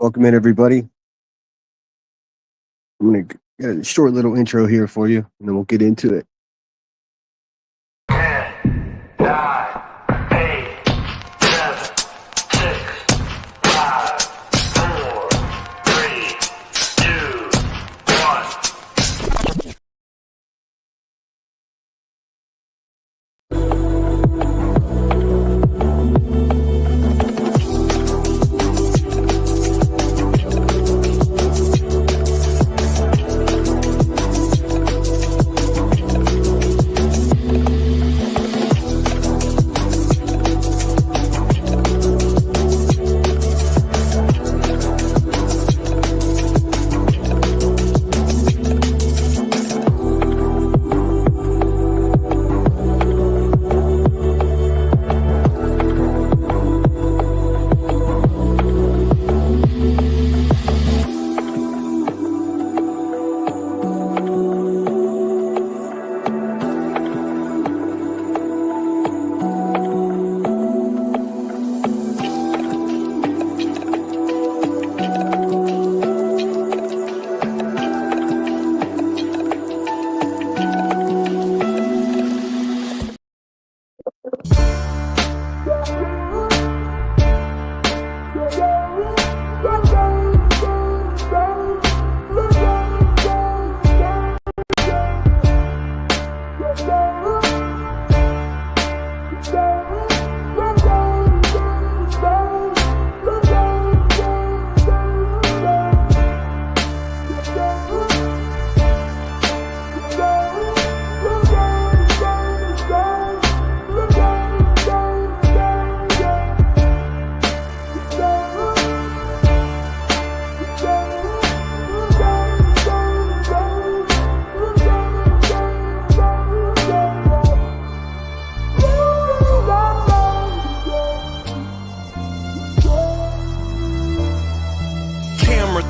Welcome in, everybody. I'm going to get a short little intro here for you, and then we'll get into it. 10, 9, 8, 7, 6, 5, 4, 3, 2, 1.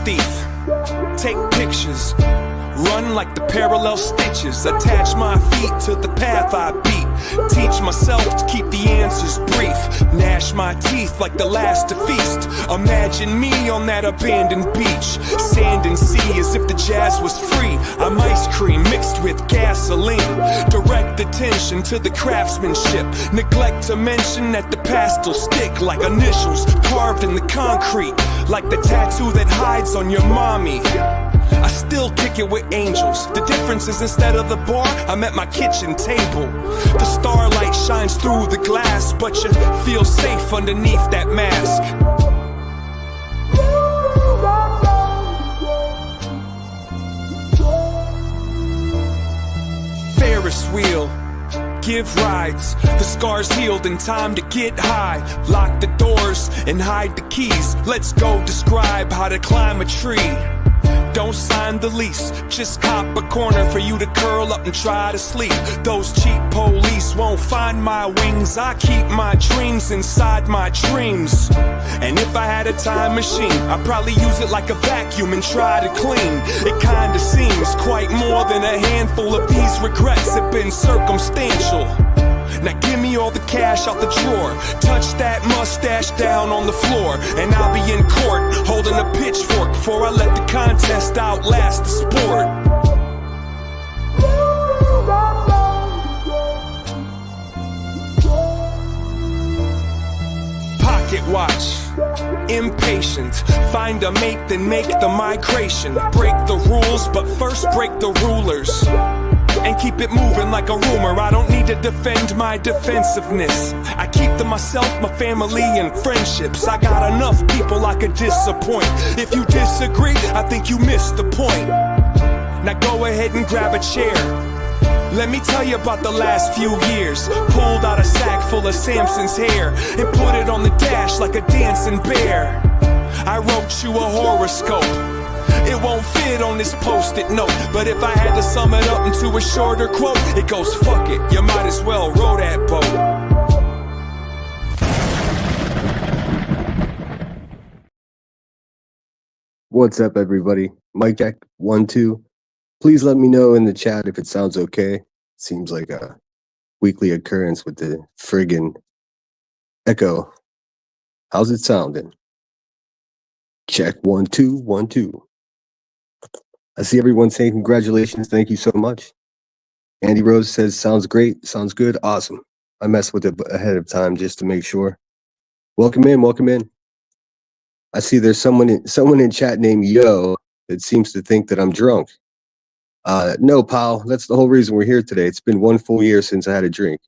Thief, take pictures, run like the parallel stitches, attach my feet to the path I beat, teach myself to keep the answers brief, gnash my teeth like the last to feast, imagine me on that abandoned beach, sand and sea as if the jazz was free, I'm ice cream mixed with gasoline, direct attention to the craftsmanship, neglect to mention that the past will stick like initials carved in the concrete, like the tattoo that hides on your mommy. I still kick it with angels. The difference is instead of the bar, I'm at my kitchen table. The starlight shines through the glass, but you feel safe underneath that mask. Ferris wheel, give rides, the scars healed in time to get high. Lock the doors and hide the keys. Let's go describe how to climb a tree. Don't sign the lease, just cop a corner for you to curl up and try to sleep. Those cheap police won't find my wings. I keep my dreams inside my dreams. And if I had a time machine, I'd probably use it like a vacuum and try to clean. It kinda seems quite more than a handful of these regrets have been circumstantial. Now give me all the cash out the drawer, touch that mustache down on the floor, and I'll be in court holding a pitchfork before I let the contest outlast the sport. Pocket watch, impatient, find a mate then make the migration, break the rules but first break the rulers. And keep it moving like a rumor. I don't need to defend my defensiveness. I keep to myself, my family, and friendships. I got enough people I could disappoint. If you disagree, I think you missed the point. Now go ahead and grab a chair. Let me tell you about the last few years. Pulled out a sack full of Samson's hair and put it on the dash like a dancing bear. I wrote you a horoscope. It won't fit on this post-it note, but if I had to sum it up into a shorter quote, it goes, fuck it, you might as well row that boat. What's up, everybody? Mic check, 1, 2. Please let me know in the chat if it sounds okay. Seems like a weekly occurrence with the friggin' echo. How's it sounding? Check 1 2 1 2. I see everyone saying congratulations. Thank you so much. Andy Rose says sounds great, sounds good, awesome. I messed with it ahead of time just to make sure. Welcome in, welcome in. I see there's someone in chat named Yo that seems to think that I'm drunk. No, pal, that's the whole reason we're here today. It's been 1 full year since I had a drink.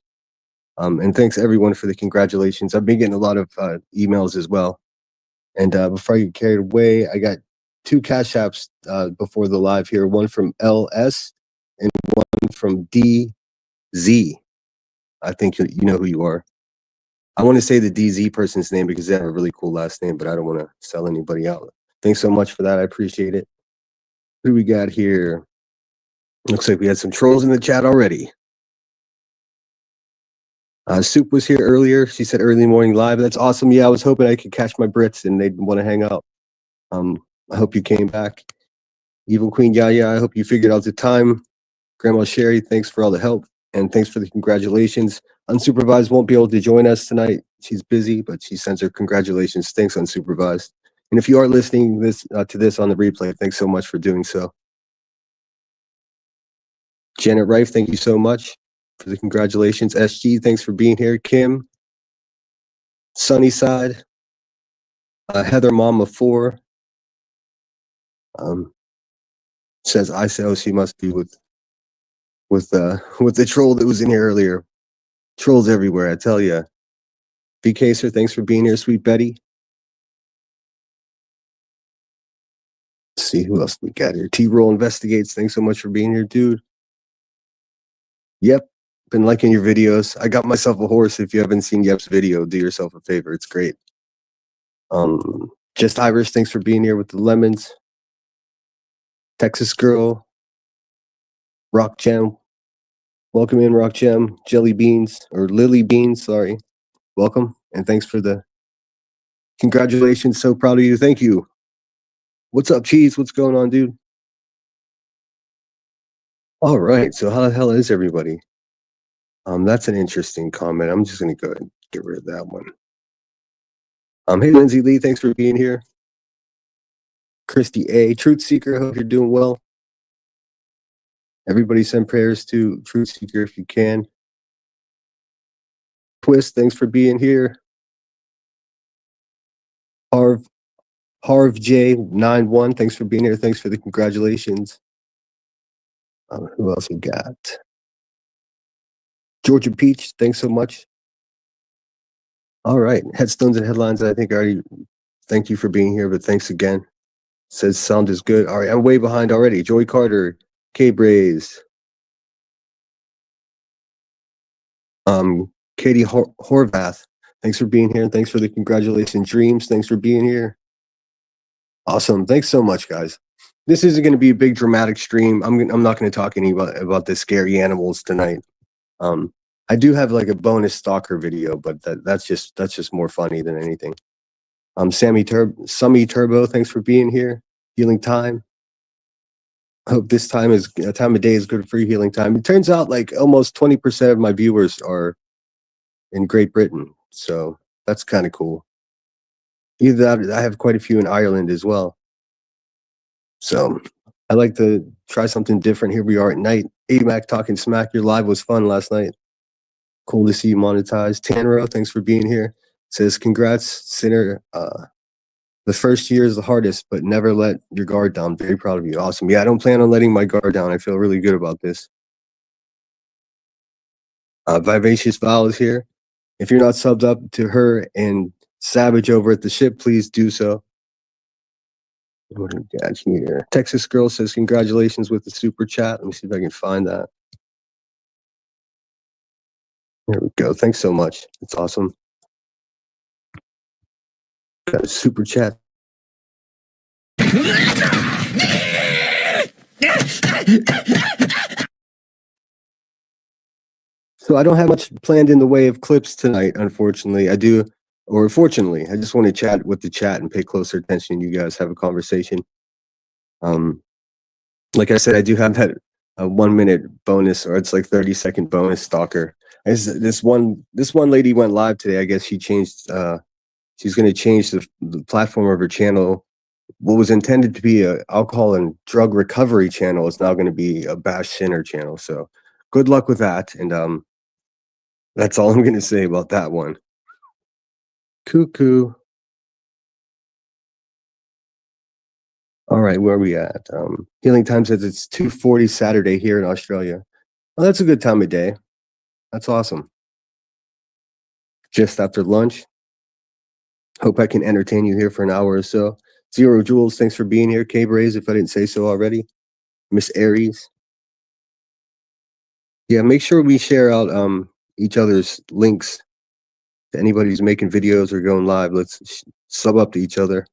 And thanks everyone for the congratulations. I've been getting a lot of emails as well. And before I get carried away, I got 2 cash apps before the live here. One from LS and one from DZ. I think you know who you are. I want to say the DZ person's name because they have a really cool last name, but I don't want to sell anybody out. Thanks so much for that. I appreciate it. Who we got here? Looks like we had some trolls in the chat already. Soup was here earlier. She said early morning live. That's awesome. Yeah, I was hoping I could catch my Brits and they'd want to hang out. I hope you came back. Evil Queen Yaya, I hope you figured out the time. Grandma Sherry, thanks for all the help and thanks for the congratulations. Unsupervised won't be able to join us tonight. She's busy, but she sends her congratulations. Thanks, Unsupervised. And if you are listening to this on the replay, thanks so much for doing so. Janet Rife, thank you so much for the congratulations. SG, thanks for being here. Kim, Sunnyside, Heather Mama 4 says I say, oh, she must be with the troll that was in here earlier. Trolls everywhere, I tell you. BK, sir, thanks for being here. Sweet Betty. Let's see who else we got here. T-Roll Investigates. Thanks so much for being here, dude. Yep, been liking your videos. I got myself a horse. If you haven't seen Yep's video, do yourself a favor. It's great. Just Irish, thanks for being here with the lemons. Texas Girl. Rock Gem. Welcome in, Rock Gem. Jelly Beans, or Lily Beans, sorry. Welcome, and thanks for the congratulations. So proud of you. Thank you. What's up, Cheese? What's going on, dude? All right, so how the hell is everybody? That's an interesting comment. I'm just gonna go ahead and get rid of that one. Hey, Lindsay Lee, thanks for being here. Christy A, Truth Seeker, hope you're doing well. Everybody send prayers to Truth Seeker if you can. Twist, thanks for being here. Harv J91, thanks for being here. Thanks for the congratulations. Who else we got? Georgia Peach, thanks so much. All right, headstones and headlines. I think I already thank you for being here, but thanks again. Says sound is good. All right, I'm way behind already. Joy Carter, K Braze, Katie Horvath, thanks for being here and thanks for the congratulations. Dreams, thanks for being here. Awesome, thanks so much, guys. This isn't going to be a big dramatic stream. I'm not going to talk any about the scary animals tonight. I do have like a bonus stalker video, but that's just more funny than anything. Sammy Turbo, thanks for being here. Healing Time. I hope this time of day is good for you. Healing Time. It turns out like almost 20% of my viewers are in Great Britain, so that's kind of cool. Either that, I have quite a few in Ireland as well. So I like to try something different. Here we are at night. AMAC talking smack. Your live was fun last night. Cool to see you monetized. Tanro, thanks for being here. Says congrats, Sinner. The first year is the hardest, but never let your guard down. Very proud of you. Awesome. Yeah, I don't plan on letting my guard down. I feel really good about this. Vivacious Val is here. If you're not subbed up to her and Savage over at the ship, please do so. What do we got here? Texas Girl says congratulations with the super chat. Let me see if I can find that. There we go. Thanks so much. It's awesome. Got a super chat. So I don't have much planned in the way of clips tonight, unfortunately. I do, or fortunately, I just want to chat with the chat and pay closer attention. You guys have a conversation. Like I said, I do have that 1 minute bonus, or it's like 30-second bonus stalker. This one lady went live today. I guess she changed. She's going to change the platform of her channel what was intended to be a alcohol and drug recovery channel is now going to be a bash sinner channel. So good luck with that. And that's all I'm going to say about that one. Cuckoo. All right, where are we at? Healing Time says it's 2:40 Saturday here in Australia. Well, that's a good time of day. That's awesome. Just after lunch. Hope I can entertain you here for an hour or so. Zero Jules, thanks for being here. K Braze, if I didn't say so already. Miss Aries. Yeah, make sure we share out each other's links to anybody who's making videos or going live. Let's sub up to each other.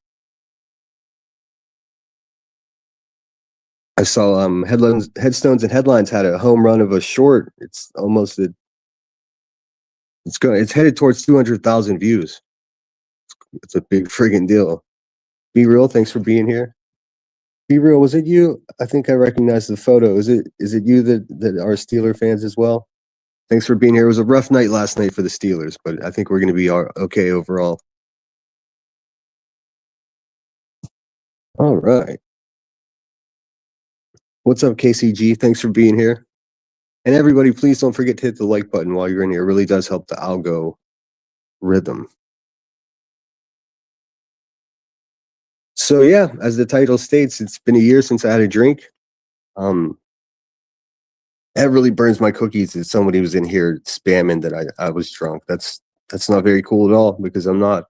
I saw Headstones and Headlines had a home run of a short. It's almost it's headed towards 200,000 views. It's a big friggin' deal. Be Real, thanks for being here. Be Real, was it you? I think I recognize the photo. Is it you that are Steeler fans as well? Thanks for being here. It was a rough night last night for the Steelers, but I think we're going to be okay overall. All right. What's up, KCG? Thanks for being here. And everybody, please don't forget to hit the like button while you're in here. It really does help the algo rhythm. So yeah, as the title states, it's been a year since I had a drink. That really burns my cookies that somebody was in here spamming that I was drunk. That's not very cool at all because I'm not.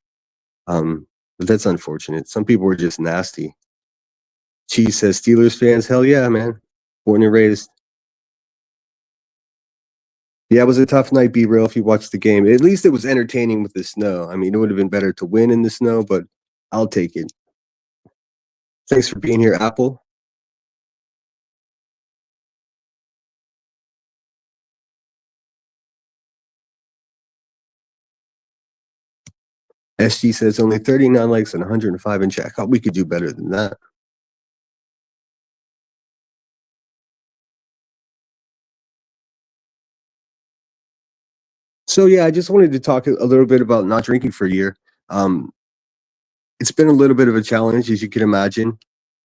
But that's unfortunate. Some people were just nasty. Cheese says Steelers fans, hell yeah, man. Born and raised. Yeah, it was a tough night, Be Real, if you watched the game. At least it was entertaining with the snow. I mean, it would have been better to win in the snow, but I'll take it. Thanks for being here, Apple. SG says only 39 likes and 105 in chat. We could do better than that. So yeah, I just wanted to talk a little bit about not drinking for a year. It's been a little bit of a challenge, as you can imagine.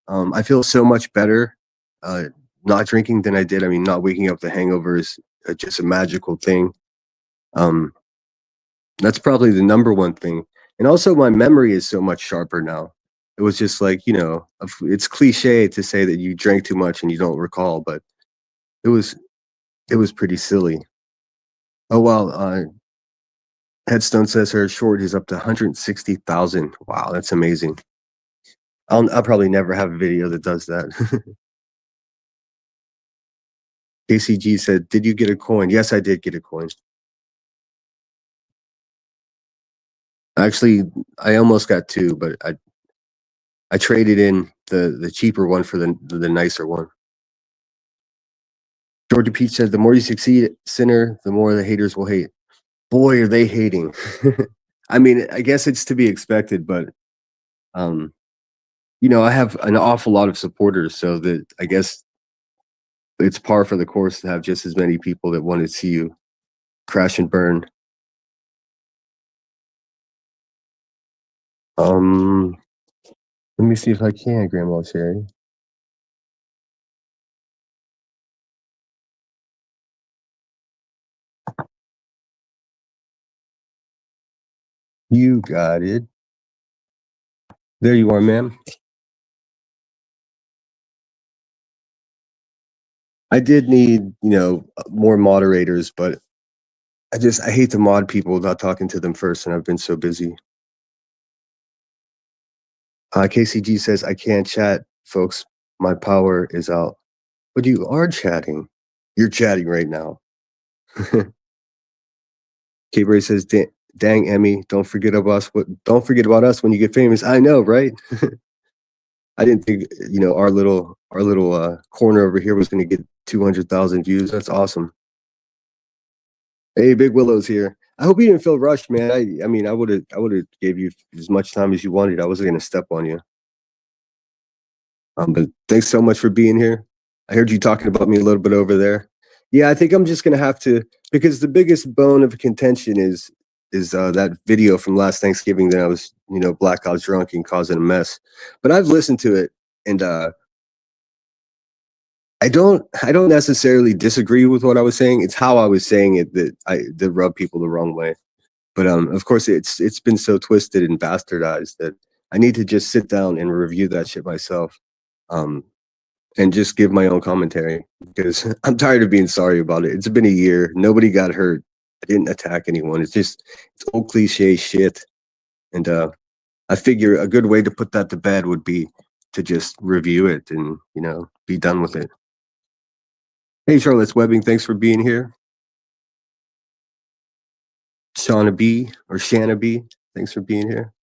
I feel so much better not drinking than I did. I mean, not waking up the hangover is just a magical thing. That's probably the number one thing. And also, my memory is so much sharper now. It was just like, it's cliche to say that you drank too much and you don't recall, but it was pretty silly. Oh wow, Headstone says her short is up to 160,000. Wow, that's amazing. I'll probably never have a video that does that. KCG said, "Did you get a coin?" Yes, I did get a coin. Actually, I almost got two, but I traded in the cheaper one for the nicer one. Georgia Peach said, "The more you succeed, sinner, the more the haters will hate." Boy, are they hating. I mean, I guess it's to be expected, but I have an awful lot of supporters, so that I guess it's par for the course to have just as many people that want to see you crash and burn. Let me see if I can, Grandma Cherry. You got it. There you are, ma'am. I did need, more moderators, but I hate to mod people without talking to them first, and I've been so busy. KCG says, "I can't chat, folks. My power is out." But you are chatting. You're chatting right now. K-Bray says, "Dang, Emmy, don't forget about us. Don't forget about us when you get famous." I know, right? I didn't think, our little corner over here was going to get 200,000 views. That's awesome. Hey, Big Willow's here. I hope you didn't feel rushed, man. I mean, I would have gave you as much time as you wanted. I wasn't going to step on you. But thanks so much for being here. I heard you talking about me a little bit over there. Yeah, I think I'm just going to have to, because the biggest bone of contention is is that video from last Thanksgiving that I was, blackout drunk and causing a mess. But I've listened to it, and I don't necessarily disagree with what I was saying. It's how I was saying it that rubbed people the wrong way. But of course, it's been so twisted and bastardized that I need to just sit down and review that shit myself, um, and just give my own commentary because I'm tired of being sorry about it. It's been a year. Nobody got hurt. I didn't attack anyone. It's old cliche shit, and I figure a good way to put that to bed would be to just review it and be done with it. Hey, Charlotte's Webbing, thanks for being here. Shauna B or Shanna B, thanks for being here.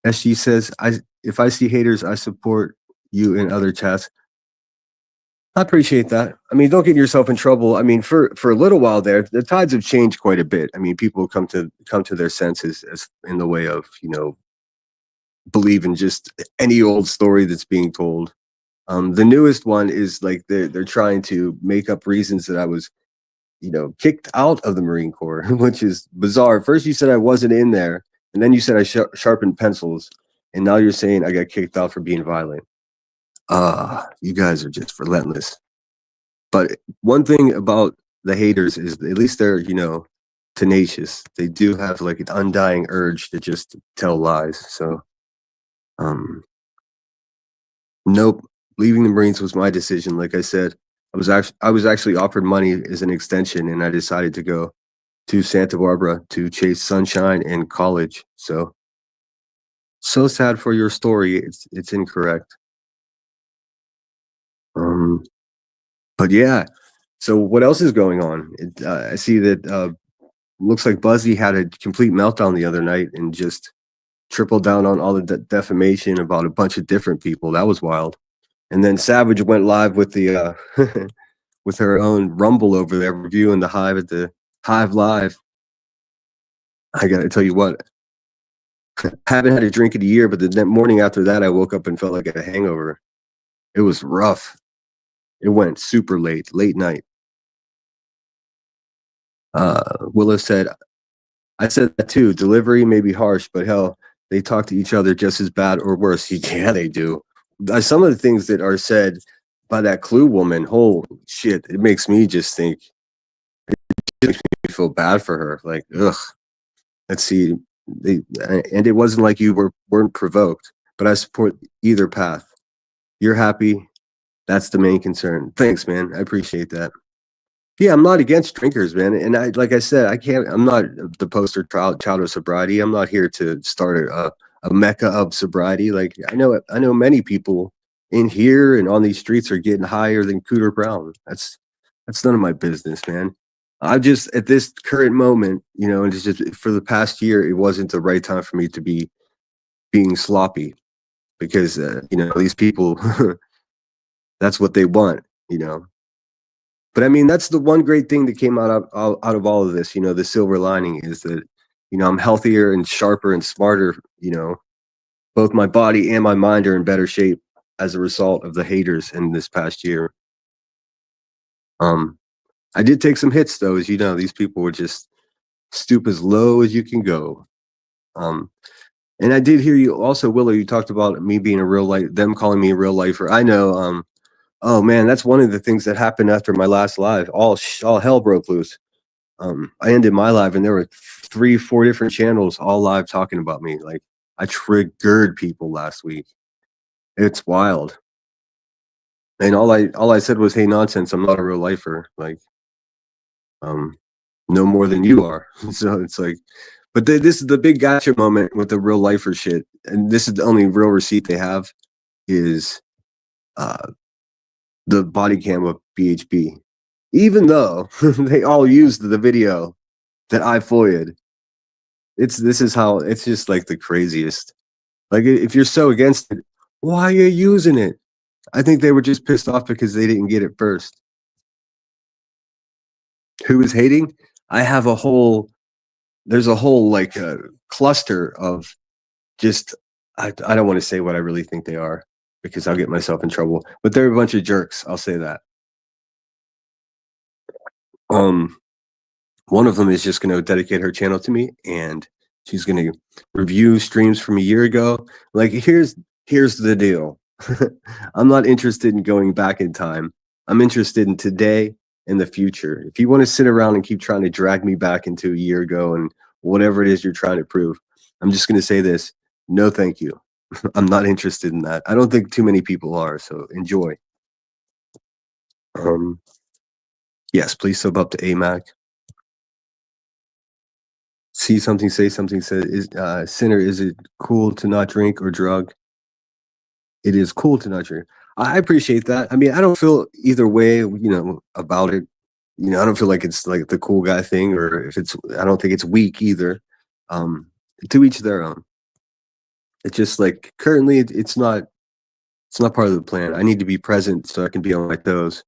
SG says, if I see haters, I support you in other chats. I appreciate that. I mean, don't get yourself in trouble. I mean, for a little while there, the tides have changed quite a bit. I mean, people come to their senses as in the way of believe in just any old story that's being told. The newest one is like they're trying to make up reasons that I was kicked out of the Marine Corps, which is bizarre. First, you said I wasn't in there, and then you said I sharpened pencils, and now you're saying I got kicked out for being violent. You guys are just relentless. But one thing about the haters is at least they're, tenacious. They do have like an undying urge to just tell lies. So, nope. Leaving the Marines was my decision. Like I said, I was actually offered money as an extension, and I decided to go to Santa Barbara to chase sunshine and college. So sad for your story. It's incorrect. But yeah. So what else is going on? I see that looks like Buzzy had a complete meltdown the other night and just tripled down on all the defamation about a bunch of different people. That was wild. And then Savage went live with the with her own Rumble over there, reviewing the Hive at the Hive Live. I gotta tell you what, I haven't had a drink in a year, but the morning after that, I woke up and felt like I had a hangover. It was rough. It went super late night. Willow said, I said that too. Delivery may be harsh, but hell, they talk to each other just as bad or worse. Yeah, they do. Some of the things that are said by that Clue woman, holy shit, it makes me just think, it makes me feel bad for her. Like, ugh. Let's see. And it wasn't like you weren't provoked, but I support either path. You're happy. That's the main concern. Thanks, man. I appreciate that. Yeah, I'm not against drinkers, man. And like I said, I'm not the poster child of sobriety. I'm not here to start a mecca of sobriety. Like I know many people in here and on these streets are getting higher than Cooter Brown. That's none of my business, man. I just at this current moment, and it's just for the past year, it wasn't the right time for me to be being sloppy because these people, that's what they want. But I mean, that's the one great thing that came out of all of this. The silver lining is that, I'm healthier and sharper and smarter. Both my body and my mind are in better shape as a result of the haters in this past year. I did take some hits though, as you know, these people were just stoop as low as you can go. And I did hear you also, Willow, you talked about me being a real life, them calling me a real lifer. I know, oh man, that's one of the things that happened after my last live. All hell broke loose. I ended my live and there were 3-4 different channels all live talking about me. Like I triggered people last week. It's wild. And all I said was, hey, nonsense, I'm not a real lifer. Like, no more than you are. So it's like, but this is the big gotcha moment with the real lifer shit. And this is the only real receipt they have is the body cam of BHB. Even though they all used the video that I FOIA'd. This is how it's just like the craziest. Like if you're so against it, why are you using it? I think they were just pissed off because they didn't get it first. Who is hating? There's a whole like cluster of just I don't want to say what I really think they are because I'll get myself in trouble. But they're a bunch of jerks. I'll say that. One of them is just going to dedicate her channel to me, and she's going to review streams from a year ago. Like, here's the deal. I'm not interested in going back in time. I'm interested in today and the future. If you want to sit around and keep trying to drag me back into a year ago and whatever it is you're trying to prove, I'm just going to say this. No, thank you. I'm not interested in that. I don't think too many people are, so enjoy. Um, yes, please sub up to AMAC. See something, say something. Said, Sinner, is it cool to not drink or drug? It is cool to not drink. I appreciate that. I mean, I don't feel either way, about it. I don't feel like it's like the cool guy thing, or if it's, I don't think it's weak either. Um, to each their own. It's just like currently, it's not part of the plan. I need to be present so I can be on my toes.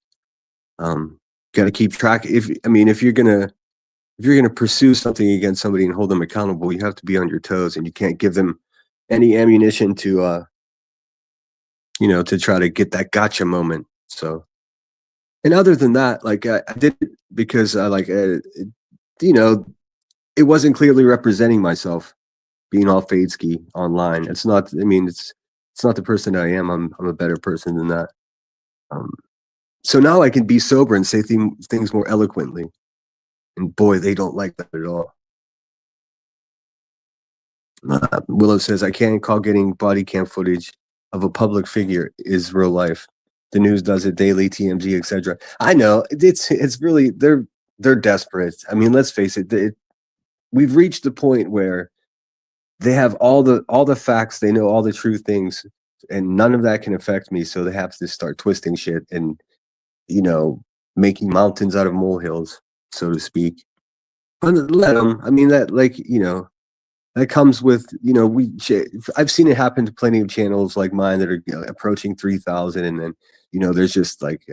Got to keep track. If you're gonna pursue something against somebody and hold them accountable, you have to be on your toes, and you can't give them any ammunition to try to get that gotcha moment. So, and other than that, like I did it because I you know, it wasn't clearly representing myself being all fade ski online. It's not. I mean, it's not the person I am. I'm a better person than that. Um, so now I can be sober and say things more eloquently. And boy, they don't like that at all. Willow says, I can't call getting body cam footage of a public figure is real life. The news does it daily, TMZ, etc. I know it's really they're desperate. I mean, let's face it, we've reached the point where they have all the facts, they know all the true things, and none of that can affect me. So they have to start twisting shit and you know making mountains out of molehills, so to speak. But let them. I mean, that comes with I've seen it happen to plenty of channels like mine that are approaching 3,000, and then there's just like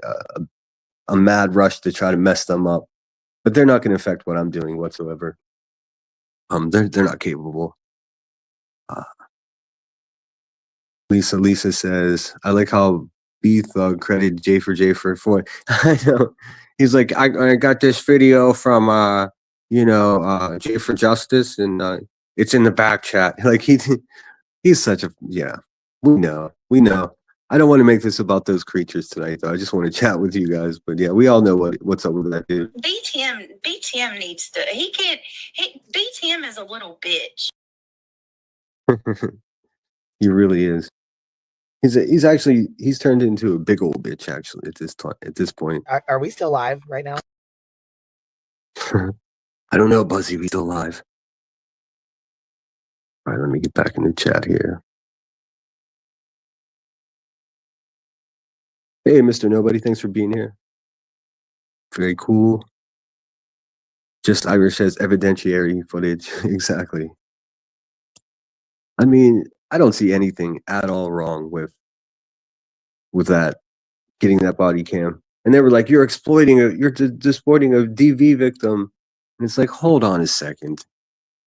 a mad rush to try to mess them up, but they're not going to affect what I'm doing whatsoever. They're not capable. uh, Lisa says, I like how B Thug credited J for I know. He's like, I got this video from J for Justice, and it's in the back chat. Like he's such a, yeah. We know. I don't want to make this about those creatures tonight, though. I just want to chat with you guys. But yeah, we all know what's up with that dude. BTM needs to. BTM is a little bitch. He really is. He's turned into a big old bitch actually at this point. Are we still live right now? I don't know, Buzzy. We still live. All right, let me get back in the chat here. Hey, Mr. Nobody, thanks for being here. Very cool. Just Irish says evidentiary footage. Exactly. I mean, I don't see anything at all wrong with that, getting that body cam. And they were like, you're exploiting you're exploiting a DV victim. And it's like, hold on a second.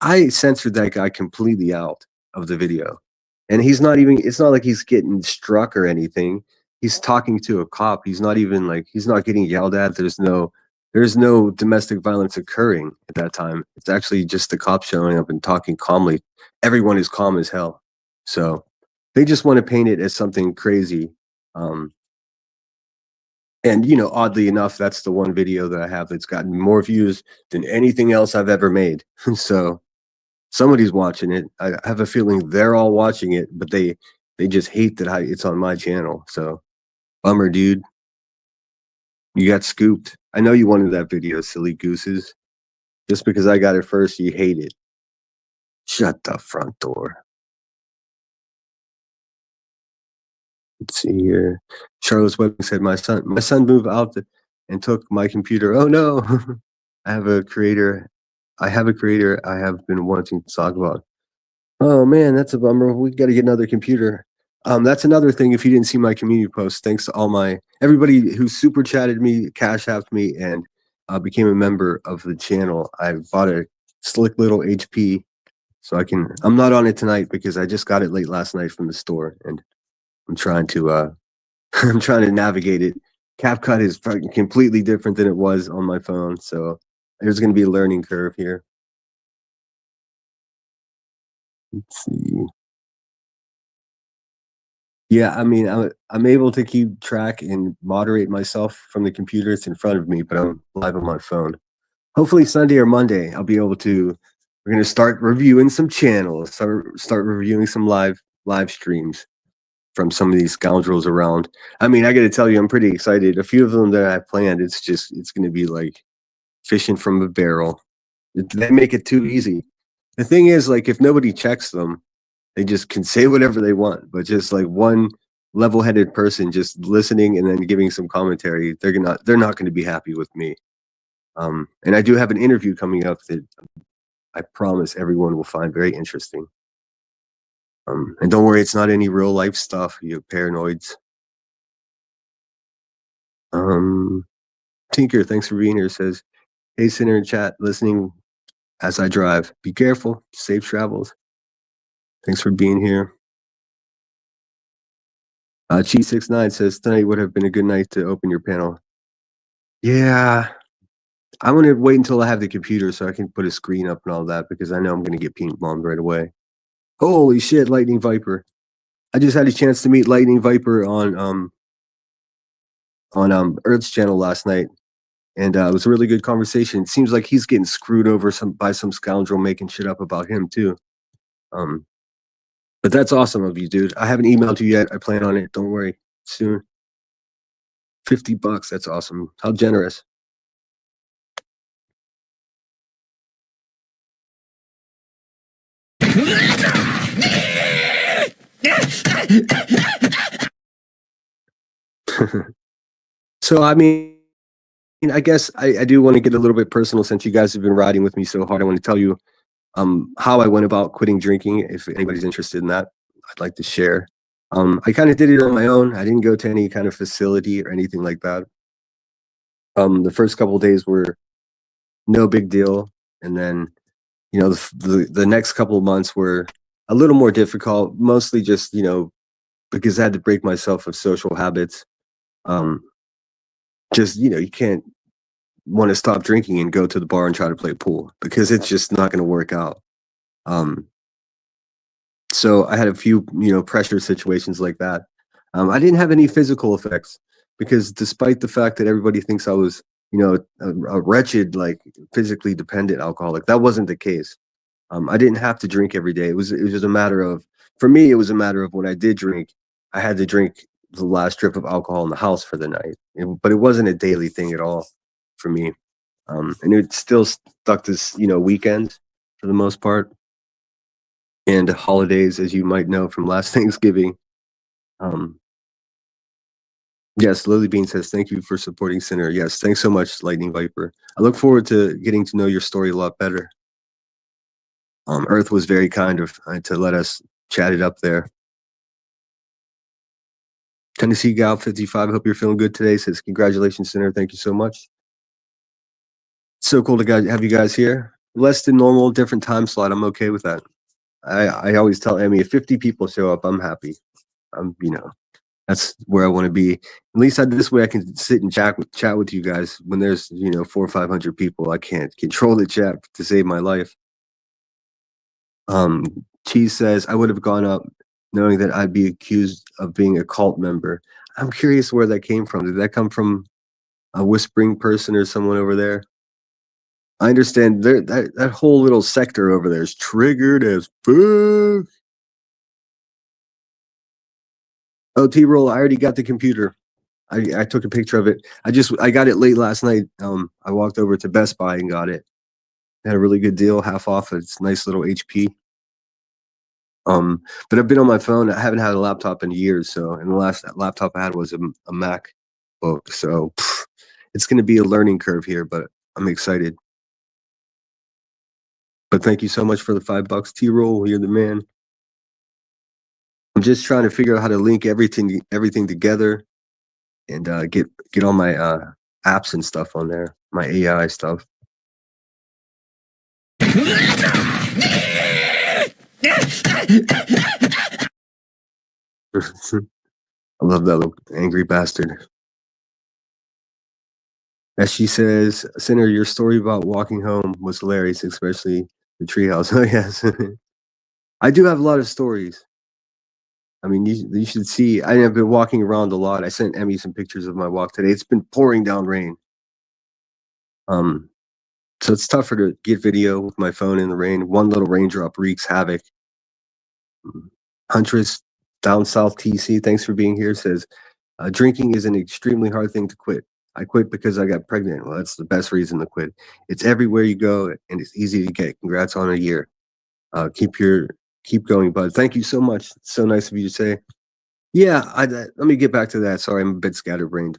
I censored that guy completely out of the video. And he's not even, it's not like he's getting struck or anything. He's talking to a cop. He's not even like, he's not getting yelled at. There's no domestic violence occurring at that time. It's actually just the cop showing up and talking calmly. Everyone is calm as hell. So they just want to paint it as something crazy. And oddly enough, that's the one video that I have that's gotten more views than anything else I've ever made. So somebody's watching it. I have a feeling they're all watching it, but they just hate that it's on my channel. So bummer, dude. You got scooped. I know you wanted that video, silly gooses. Just because I got it first, you hate it. Shut the front door. Let's see here. Charlotte's Webbing said, my son moved out and took my computer. Oh no. I have a creator I have been wanting to talk about. Oh man, that's a bummer. We got to get another computer. That's another thing. If you didn't see my community post, thanks to everybody who super chatted me, cash apped me, and became a member of the channel. I bought a slick little HP, so I'm not on it tonight because I just got it late last night from the store, and I'm trying to I'm trying to navigate it. CapCut is completely different than it was on my phone, so There's going to be a learning curve here. Let's see. Yeah, I mean, I'm able to keep track and moderate myself from the computer. It's in front of me, but I'm live on my phone. Hopefully Sunday or Monday, I'll be able to. We're gonna start reviewing some channels. Start reviewing some live streams from some of these scoundrels around. I mean, I got to tell you, I'm pretty excited. A few of them that I planned, it's gonna be like fishing from a barrel. They make it too easy. The thing is, like, if nobody checks them, they just can say whatever they want. But just like one level-headed person just listening and then giving some commentary, they're not going to be happy with me. And I do have an interview coming up that I promise everyone will find very interesting. And don't worry, it's not any real life stuff, you paranoids. Um, Tinker, thanks for being here. Says, hey, Sinner in chat, listening as I drive. Be careful, safe travels. Thanks for being here. Chi69 says, tonight would have been a good night to open your panel. Yeah, I'm going to wait until I have the computer so I can put a screen up and all that because I know I'm going to get ping bombed right away. Holy shit, Lightning Viper. I just had a chance to meet Lightning Viper on Earth's channel last night, and it was a really good conversation. It seems like he's getting screwed over by some scoundrel making shit up about him too. But that's awesome of you, dude. I haven't emailed you yet. I plan on it. Don't worry. Soon. $50. That's awesome. How generous. So I mean, I guess I do want to get a little bit personal since you guys have been riding with me so hard. I want to tell you how I went about quitting drinking. If anybody's interested in that, I'd like to share. I kind of did it on my own. I didn't go to any kind of facility or anything like that. The first couple of days were no big deal, and then the next couple of months were a little more difficult. Mostly just because I had to break myself of social habits. Just you can't want to stop drinking and go to the bar and try to play pool because it's just not going to work out. So I had a few, pressure situations like that. I didn't have any physical effects because despite the fact that everybody thinks I was, a wretched, like physically dependent alcoholic, that wasn't the case. I didn't have to drink every day. It was just a matter of, for me, it was a matter of when I did drink, I had to drink the last drip of alcohol in the house for the night. But it wasn't a daily thing at all for me. And it still stuck to, weekends for the most part and holidays, as you might know from last Thanksgiving. Yes, Lily Bean says, thank you for supporting Sinner. Yes, thanks so much, Lightning Viper. I look forward to getting to know your story a lot better. Earth was very kind of to let us chat it up there. Tennessee Gal 55, hope you're feeling good today. Says, congratulations, Sinner. Thank you so much. So cool to have you guys here. Less than normal, different time slot. I'm okay with that. I always tell Emmy, if 50 people show up, I'm happy. That's where I want to be. At least this way I can sit and chat with you guys. When there's 400 or 500 people, I can't control the chat to save my life. Cheese says, I would have gone up knowing that I'd be accused of being a cult member. I'm curious where that came from. Did that come from a whispering person or someone over there? I understand that whole little sector over there is triggered as fuck. Oh, T-Roll, I already got the computer. I took a picture of it. I got it late last night. I walked over to Best Buy and got it. Had a really good deal, half off. It's nice little HP. But I've been on my phone. I haven't had a laptop in years. So, and the last laptop I had was a MacBook. So, it's going to be a learning curve here, but I'm excited. But thank you so much for the $5. T-Roll, you're the man. I'm just trying to figure out how to link everything together and get all my apps and stuff on there, my AI stuff. I love that little angry bastard. As she says, Sinner, your story about walking home was hilarious, especially the treehouse. Oh, yes. I do have a lot of stories. I mean, you should see. I have been walking around a lot. I sent Emmy some pictures of my walk today. It's been pouring down rain. Um, so it's tougher to get video with my phone in the rain. One little raindrop wreaks havoc. Huntress down south TC, thanks for being here, says drinking is an extremely hard thing to quit. I quit because I got pregnant. Well, that's the best reason to quit. It's everywhere you go, and it's easy to get. Congrats on a year. Keep going, bud. Thank you so much. It's so nice of you to say. Yeah, let me get back to that. Sorry, I'm a bit scatterbrained.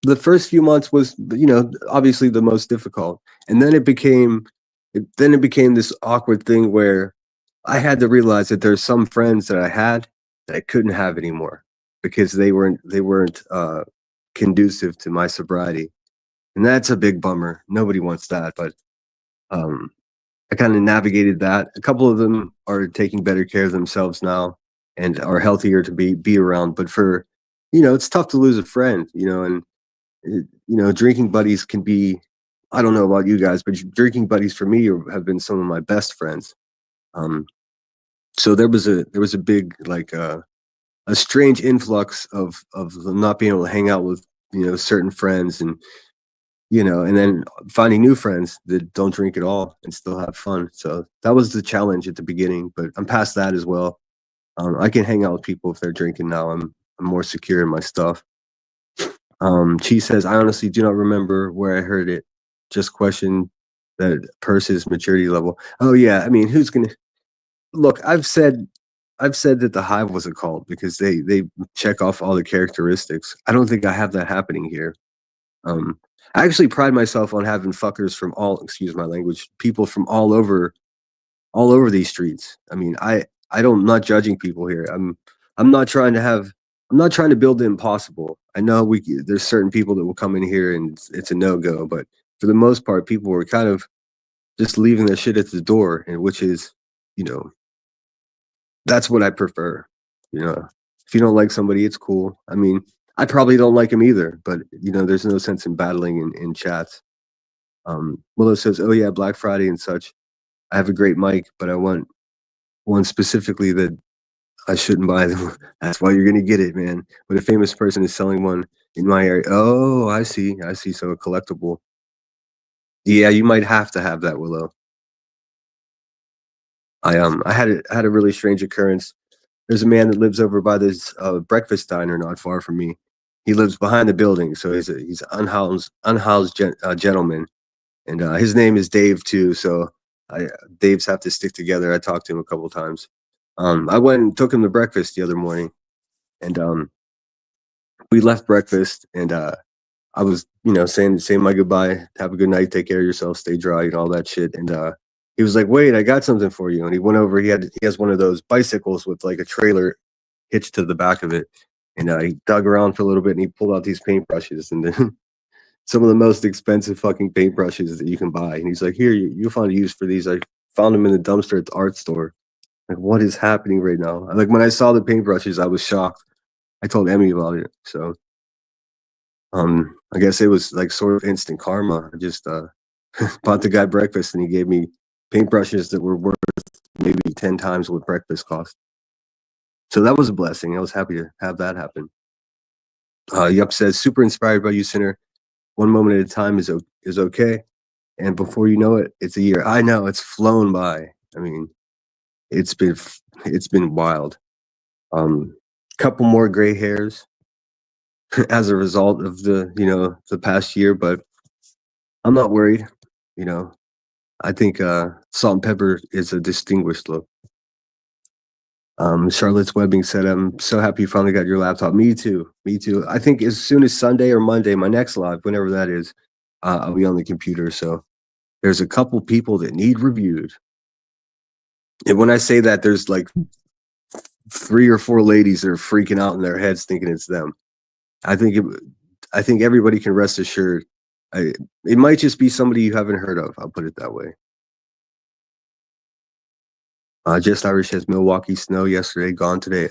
The first few months was, obviously the most difficult, and then it became this awkward thing where I had to realize that there's some friends that I had that I couldn't have anymore because they weren't conducive to my sobriety, and that's a big bummer. Nobody wants that, but um, I kind of navigated that. A couple of them are taking better care of themselves now and are healthier to be around. But it's tough to lose a friend, and drinking buddies can be. I don't know about you guys, but drinking buddies for me have been some of my best friends. Um, so there was a big like a strange influx of not being able to hang out with certain friends and then finding new friends that don't drink at all and still have fun. So that was the challenge at the beginning, but I'm past that as well. I can hang out with people if they're drinking now. I'm more secure in my stuff. She says, I honestly do not remember where I heard it. Just question that person's maturity level. Oh yeah, I mean, who's gonna look? I've said that the Hive was a cult because they check off all the characteristics. I don't think I have that happening here. Um, I actually pride myself on having fuckers from excuse my language, people from all over these streets. I mean, I don't, I'm not judging people here. I'm not trying to have, I'm not trying to build the impossible. I know there's certain people that will come in here and it's a no go, but for the most part, people were kind of just leaving their shit at the door, and which is, you know, that's what I prefer. If you don't like somebody, it's cool. I mean, I probably don't like him either, but there's no sense in battling in chats. Willow says, "Oh yeah, Black Friday and such. I have a great mic, but I want one specifically that I shouldn't buy them. That's why you're gonna get it, man. But a famous person is selling one in my area. Oh, I see, I see. So a collectible. Yeah, you might have to have that, Willow. I had a really strange occurrence. There's a man that lives over by this breakfast diner not far from me. He lives behind the building, so he's an unhoused gentleman, and his name is Dave too. So Daves have to stick together. I talked to him a couple times. I went and took him to breakfast the other morning, and we left breakfast, and I was saying my goodbye, have a good night, take care of yourself, stay dry, and all that shit. And he was like, "Wait, I got something for you." And he went over. He has one of those bicycles with like a trailer hitched to the back of it, and he dug around for a little bit, and he pulled out these paintbrushes, and then some of the most expensive fucking paintbrushes that you can buy. And he's like, "Here, you'll find a use for these." I found them in the dumpster at the art store. Like, what is happening right now? Like when I saw the paintbrushes, I was shocked. I told Emmy about it. So I guess it was like sort of instant karma. I just bought the guy breakfast and he gave me paintbrushes that were worth maybe 10 times what breakfast cost. So that was a blessing. I was happy to have that happen. Yup says, super inspired by you, Sinner. One moment at a time is okay. And before you know it, it's a year. I know it's flown by. I mean, it's been it's been wild. Couple more gray hairs as a result of the past year, but I'm not worried. You know, I think salt and pepper is a distinguished look. Charlotte's Webbing said, "I'm so happy you finally got your laptop." Me too. Me too. I think as soon as Sunday or Monday, my next live, whenever that is, I'll be on the computer. So there's a couple people that need reviewed, and when I say that, there's like 3 or 4 ladies that are freaking out in their heads thinking it's them. I think it, I think everybody can rest assured. It might just be somebody you haven't heard of. I'll put it that way. Just Irish has Milwaukee snow yesterday, gone today.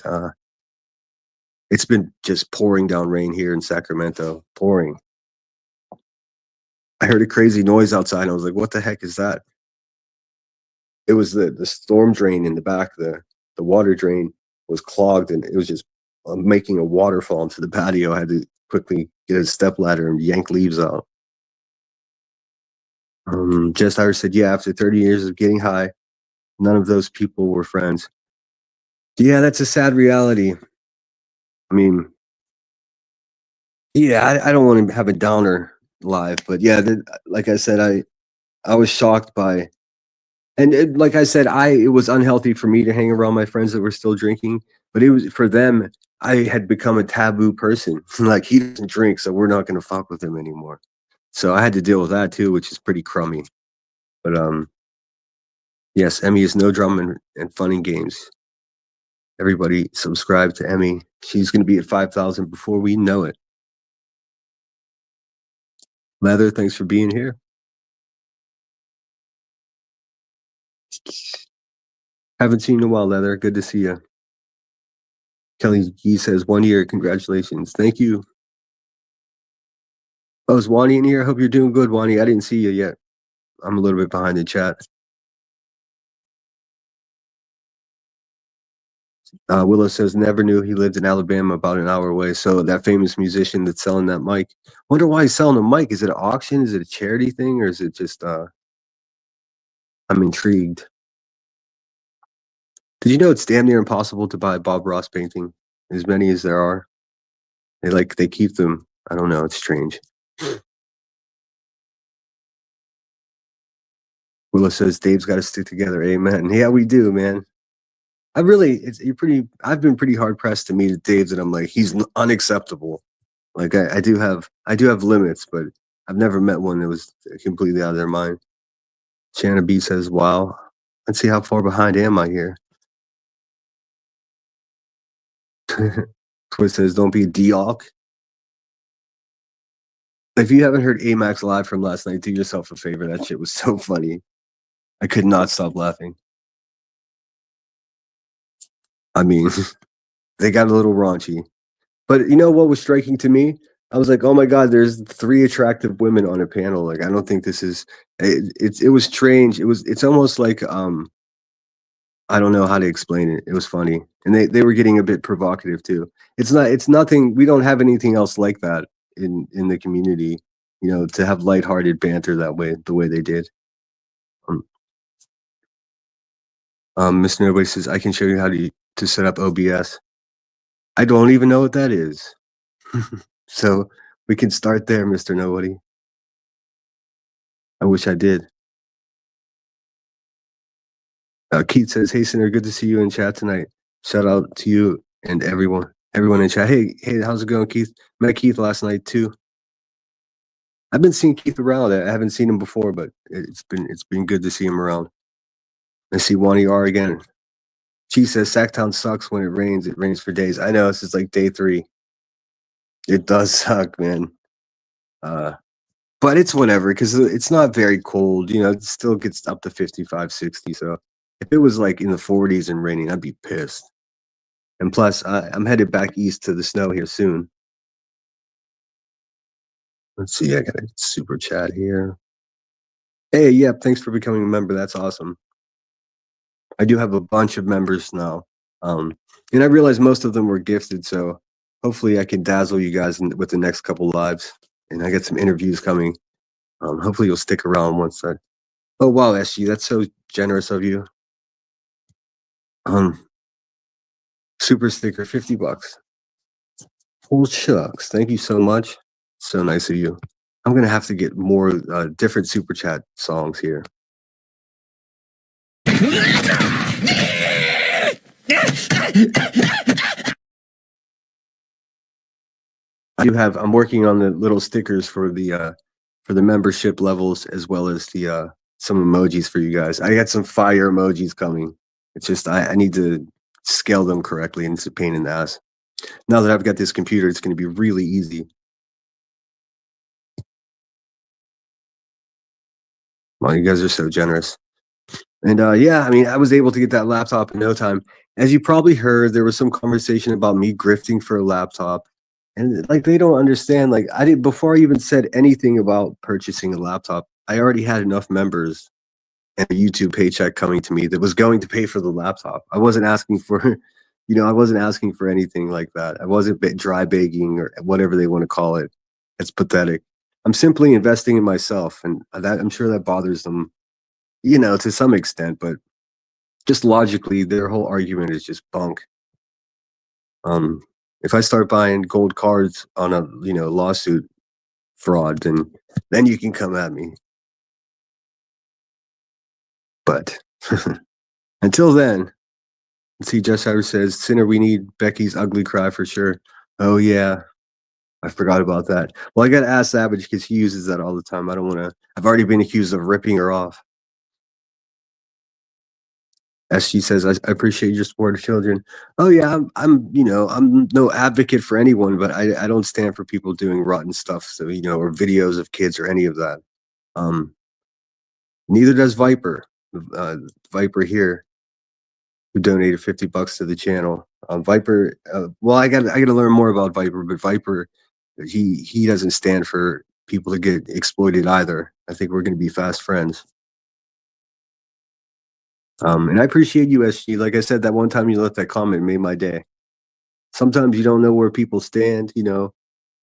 It's been just pouring down rain here in Sacramento, pouring. I heard a crazy noise outside. I was like, what the heck is that? It was the storm drain in the back. The water drain was clogged, and it was just making a waterfall into the patio. I had to quickly get a step ladder and yank leaves out. Jess Irish said, yeah, after 30 years of getting high, none of those people were friends. Yeah, that's a sad reality. I mean, yeah, I don't want to have a downer live, but yeah, like I said, I was shocked by, and like I said, it was unhealthy for me to hang around my friends that were still drinking, but it was for them. I had become a taboo person. Like, he doesn't drink, so we're not going to fuck with him anymore. So I had to deal with that too, which is pretty crummy. But yes, Emmy is no drama and fun and games. Everybody subscribe to Emmy. She's going to be at 5,000 before we know it. Leather, thanks for being here. Haven't seen you in a while, Leather. Good to see you. Kelly G says 1 year. Congratulations. Thank you. Oh, is Wani in here? I hope you're doing good, Wani. I didn't see you yet. I'm a little bit behind the chat. Willow says never knew he lived in Alabama, about an hour away. So that famous musician that's selling that mic. Wonder why he's selling a mic. Is it an auction? Is it a charity thing, or is it just? I'm intrigued. Did you know it's damn near impossible to buy a Bob Ross painting? As many as there are, they keep them. I don't know. It's strange. Willow says Dave's got to stick together. Amen. Yeah, we do, man. I've been pretty hard pressed to meet a Dave that I'm like, he's unacceptable. Like, I do have limits, but I've never met one that was completely out of their mind. Shanna B says, wow, let's see how far behind am I here. Twist says, don't be a D-Alk. If you haven't heard Amax live from last night, do yourself a favor. That shit was so funny. I could not stop laughing. I mean, they got a little raunchy. But you know what was striking to me? I was like, oh my God, there's 3 attractive women on a panel. Like, I don't think this is it was strange. It's almost like I don't know how to explain it. It was funny. And they were getting a bit provocative too. It's nothing, we don't have anything else like that in the community, you know, to have lighthearted banter that way, the way they did. Mr. Nobody says, I can show you how to set up OBS. I don't even know what that is. So we can start there, Mr. Nobody. I wish I did. Keith says, hey, Sinner, good to see you in chat tonight. Shout out to you and everyone in chat. Hey, how's it going, Keith? Met Keith last night too. I've been seeing Keith around. I haven't seen him before, but it's been good to see him around. I see Wani R again. She says Sacktown sucks when it rains. It rains for days. I know, this is like day 3. It does suck, man. But it's whatever, because it's not very cold. You know, it still gets up to 55, 60. So if it was like in the 40s and raining, I'd be pissed. And plus, I'm headed back east to the snow here soon. Let's see. I got a super chat here. Hey, yeah, thanks for becoming a member. That's awesome. I do have a bunch of members now. And I realize most of them were gifted. So hopefully I can dazzle you guys with the next couple lives. And I got some interviews coming. Hopefully you'll stick around once that. Oh wow, SG, that's so generous of you. Super sticker, $50. Oh shucks, thank you so much. So nice of you. I'm gonna have to get more different super chat songs here. I'm working on the little stickers for the membership levels, as well as the some emojis for you guys. I got some fire emojis coming. It's just I need to scale them correctly, and it's a pain in the ass. Now that I've got this computer, it's going to be really easy. Well, you guys are so generous. And yeah, I mean, I was able to get that laptop in no time. As you probably heard, there was some conversation about me grifting for a laptop. And like they don't understand. Like I did before I even said anything about purchasing a laptop. I already had enough members and a YouTube paycheck coming to me that was going to pay for the laptop. I wasn't asking for, I wasn't asking for anything like that. I wasn't dry begging or whatever they want to call it. It's pathetic. I'm simply investing in myself, and that I'm sure that bothers them, to some extent. But just logically, their whole argument is just bunk. If I start buying gold cards on a lawsuit fraud, then you can come at me. But until then, let's see. Jess Howard says, "Sinner, we need Becky's ugly cry for sure." Oh yeah, I forgot about that. Well, I got to ask Savage because he uses that all the time. I don't want to. I've already been accused of ripping her off. SG says, I appreciate your support of children. Oh yeah, I'm no advocate for anyone, but I don't stand for people doing rotten stuff. So or videos of kids or any of that. Neither does Viper. Viper here, who donated $50 to the channel. Viper. Well, I got to learn more about Viper, but Viper, he doesn't stand for people to get exploited either. I think we're going to be fast friends. And I appreciate you, SG. Like I said, that one time you left that comment made my day. Sometimes you don't know where people stand,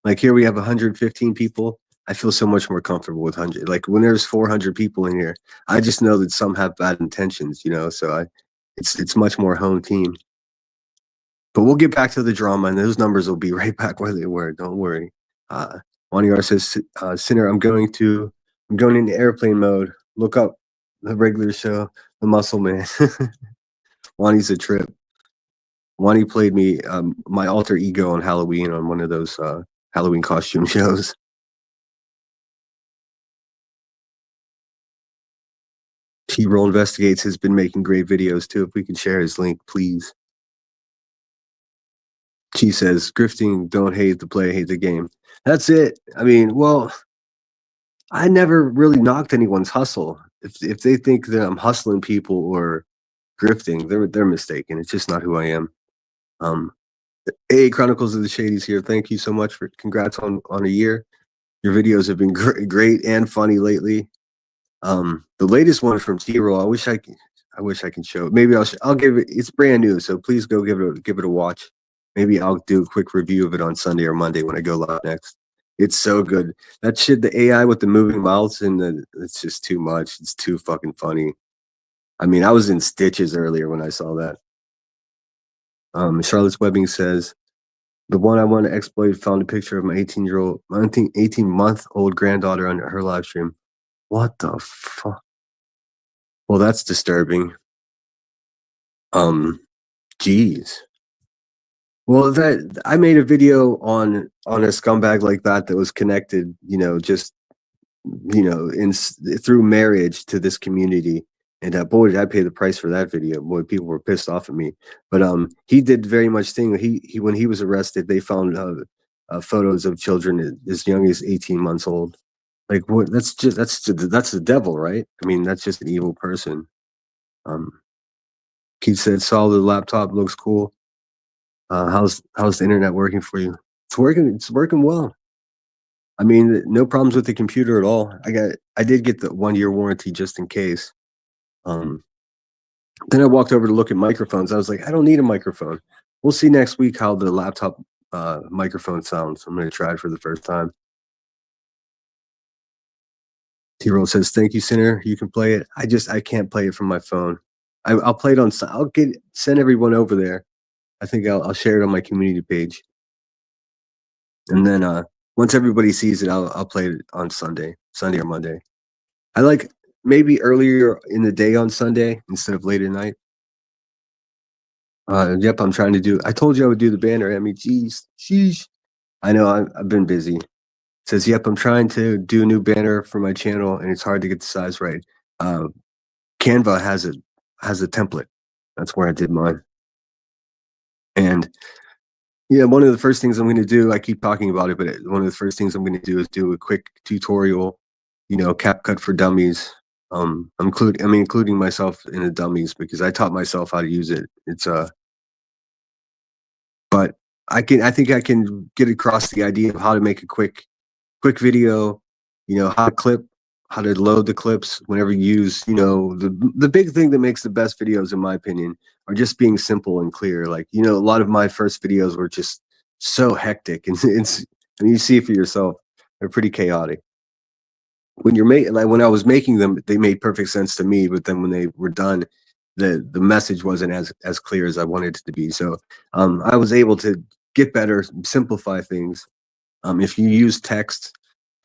Like here we have 115 people. I feel so much more comfortable with 100. Like when there's 400 people in here, I just know that some have bad intentions, So it's much more home team. But we'll get back to the drama, and those numbers will be right back where they were. Don't worry. Waniar says, Sinner, I'm going into airplane mode. Look up the regular show, The Muscle Man. Wani's a trip. Wani played me my alter ego on Halloween on one of those Halloween costume shows. T-Roll Investigates has been making great videos too. If we can share his link, please. She says, grifting, don't hate the play, hate the game. That's it. I mean, well, I never really knocked anyone's hustle. If they think that I'm hustling people or grifting, they're mistaken. It's just not who I am. Hey, Chronicles of the Shadies here. Thank you so much for congrats on a year. Your videos have been great and funny lately. The latest one from T-Roll, I wish I can show it. Maybe I'll give it. It's brand new, so please go give it a watch. Maybe I'll do a quick review of it on Sunday or Monday when I go live next. It's so good. That shit, the AI with the moving mouths it's just too much. It's too fucking funny. I mean, I was in stitches earlier when I saw that. Charlotte's Webbing says, the one I want to exploit found a picture of my 18-month-old granddaughter on her live stream. What the fuck? Well, that's disturbing. Geez. Well, that I made a video on a scumbag like that was connected, just through marriage to this community. And boy, did I pay the price for that video. Boy, people were pissed off at me. But he did very much thing. He when he was arrested, they found photos of children as young as 18 months old. Like what? That's the devil, right? I mean, that's just an evil person. Keith said, "Saw the laptop, looks cool. How's the internet working for you?" It's working well. I mean, no problems with the computer at all. I did get the 1-year warranty just in case. Then I walked over to look at microphones. I was like, I don't need a microphone. We'll see next week how the laptop microphone sounds. I'm going to try it for the first time. T-Roll says, thank you, Sinner. You can play it. I can't play it from my phone. I'll play it I'll send everyone over there. I think I'll share it on my community page. And then once everybody sees it, I'll play it on Sunday or Monday. I like maybe earlier in the day on Sunday instead of late at night. Yep, I'm trying to do. I told you I would do the banner. I mean, sheesh. I know I've been busy. It says, yep, I'm trying to do a new banner for my channel, and it's hard to get the size right. Canva has a template. That's where I did mine. And yeah, one of the first things I'm going to do, I keep talking about it, but one of the first things I'm going to do is do a quick tutorial, CapCut for dummies. I'm including myself in the dummies because I taught myself how to use it. But I think I can get across the idea of how to make a quick video, how to clip, how to load the clips whenever you use, the big thing that makes the best videos, in my opinion, are just being simple and clear. Like, a lot of my first videos were just so hectic, and I mean, you see it for yourself. They're pretty chaotic. When I was making them, they made perfect sense to me, but then when they were done, the message wasn't as clear as I wanted it to be. So I was able to get better, simplify things. If you use text,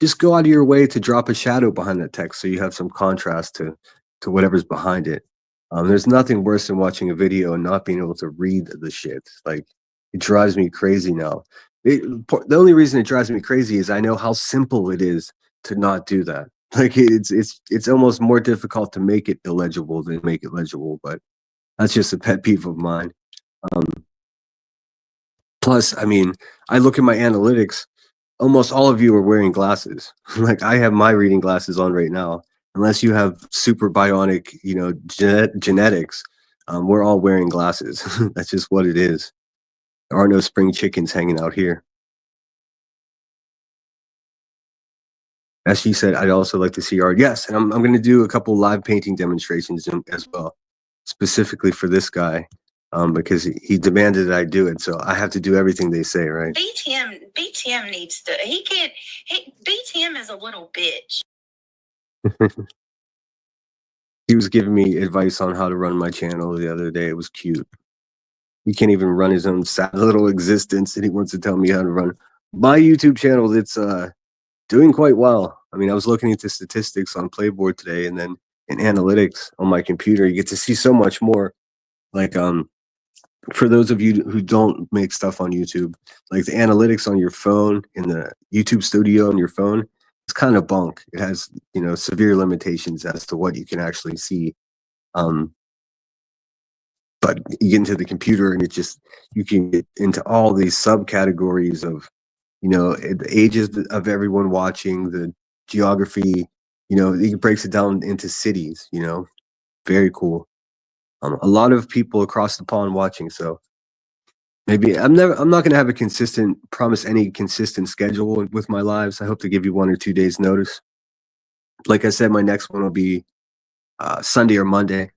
just go out of your way to drop a shadow behind that text so you have some contrast to whatever's behind it. There's nothing worse than watching a video and not being able to read the shit. Like, it drives me crazy now. The only reason it drives me crazy is I know how simple it is to not do that. Like, it's almost more difficult to make it illegible than make it legible. But that's just a pet peeve of mine. Um, Plus, I mean, I look at my analytics. Almost all of you are wearing glasses. Like, I have my reading glasses on right now. Unless you have super bionic, genetics, we're all wearing glasses. That's just what it is. There are no spring chickens hanging out here. As she said, I'd also like to see art. Yes, and I'm going to do a couple live painting demonstrations as well, specifically for this guy, because he demanded that I do it. So I have to do everything they say, right? BTM needs to. BTM is a little bitch. He was giving me advice on how to run my channel the other day. It was cute. He can't even run his own sad little existence, and he wants to tell me how to run my YouTube channel. It's doing quite well. I mean, I was looking at the statistics on Playboard today, and then in analytics on my computer, you get to see so much more. Like, for those of you who don't make stuff on YouTube, like the analytics on your phone in the YouTube studio on your phone, it's kind of bunk. It has, severe limitations as to what you can actually see. But you get into the computer and you can get into all these subcategories of, the ages of everyone watching, the geography, it breaks it down into cities, very cool. A lot of people across the pond watching. So maybe I'm not going to have promise any consistent schedule with my lives. I hope to give you 1 or 2 days notice. Like I said, my next one will be Sunday or Monday.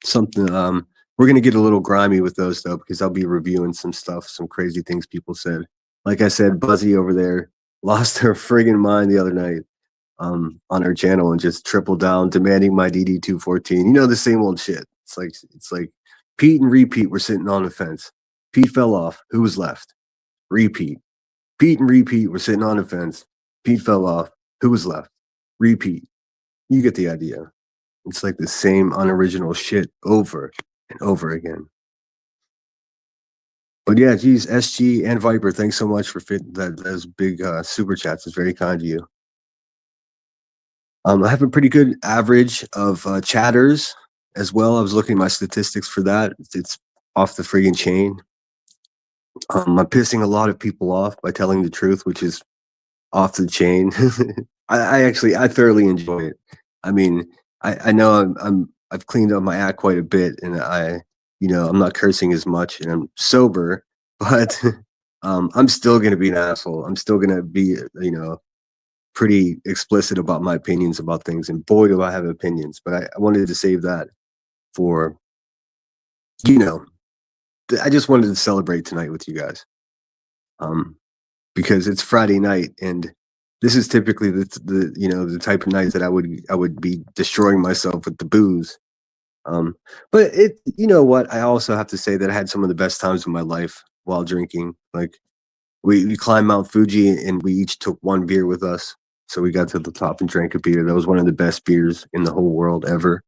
Something, we're going to get a little grimy with those though, because I'll be reviewing some stuff, some crazy things people said. Like I said, Buzzy over there lost her friggin' mind the other night on her channel and just tripled down, demanding my DD214. The same old shit. It's like Pete and Repeat were sitting on the fence. Pete fell off. Who was left? Repeat. Pete and Repeat were sitting on the fence. Pete fell off. Who was left? Repeat. You get the idea. It's like the same unoriginal shit over and over again. But yeah, geez, SG and Viper, thanks so much for fitting those big super chats. It's very kind of you. I have a pretty good average of chatters as well. I was looking at my statistics for that. It's off the friggin' chain. I'm pissing a lot of people off by telling the truth, which is off the chain. I thoroughly enjoy it. I mean, I know I've cleaned up my act quite a bit, and I'm not cursing as much, and I'm sober, but I'm still gonna be an asshole. I'm still gonna be, pretty explicit about my opinions about things, and boy, do I have opinions. But I wanted to save that for, I just wanted to celebrate tonight with you guys, because it's Friday night, and this is typically the type of night that I would be destroying myself with the booze. But you know what? I also have to say that I had some of the best times of my life while drinking. Like, we climbed Mount Fuji, and we each took one beer with us. So we got to the top and drank a beer. That was one of the best beers in the whole world ever.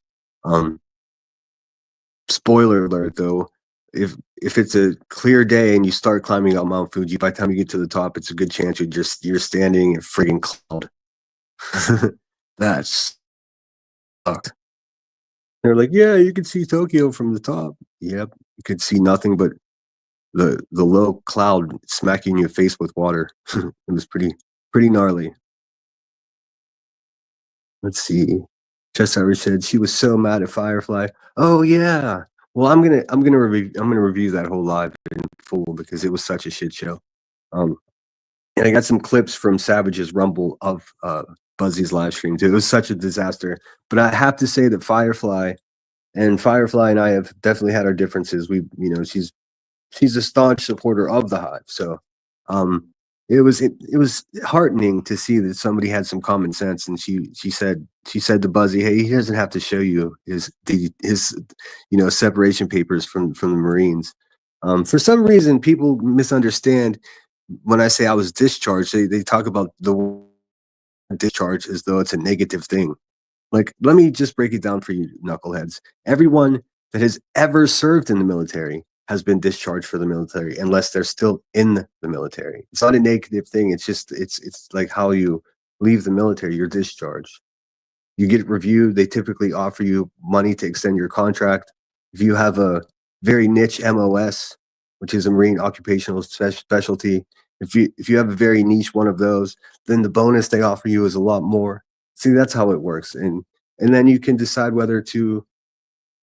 Spoiler alert, though, if it's a clear day and you start climbing up Mount Fuji, by the time you get to the top, it's a good chance you're standing in a friggin' cloud. That's sucked. They're like, yeah, you can see Tokyo from the top. Yep, you could see nothing but the low cloud smacking your face with water. It was pretty gnarly. Let's see. Chess Irish said she was so mad at Firefly. Oh yeah. Well, I'm gonna review that whole live in full because it was such a shit show. Um, and I got some clips from Savage's Rumble of Buzzy's live stream too. It was such a disaster. But I have to say that Firefly and I have definitely had our differences. She's a staunch supporter of the Hive. So it was heartening to see that somebody had some common sense, and she said to Buzzy, "Hey, he doesn't have to show you his separation papers from the Marines." For some reason, people misunderstand when I say I was discharged. They talk about the word discharge as though it's a negative thing. Like, let me just break it down for you, knuckleheads. Everyone that has ever served in the military has been discharged for the military, unless they're still in the military. It's not a negative thing. It's just it's like how you leave the military. You're discharged. You get reviewed. They typically offer you money to extend your contract. If you have a very niche MOS, which is a Marine occupational specialty, if you have a very niche one of those, then the bonus they offer you is a lot more. See, that's how it works, and then you can decide whether to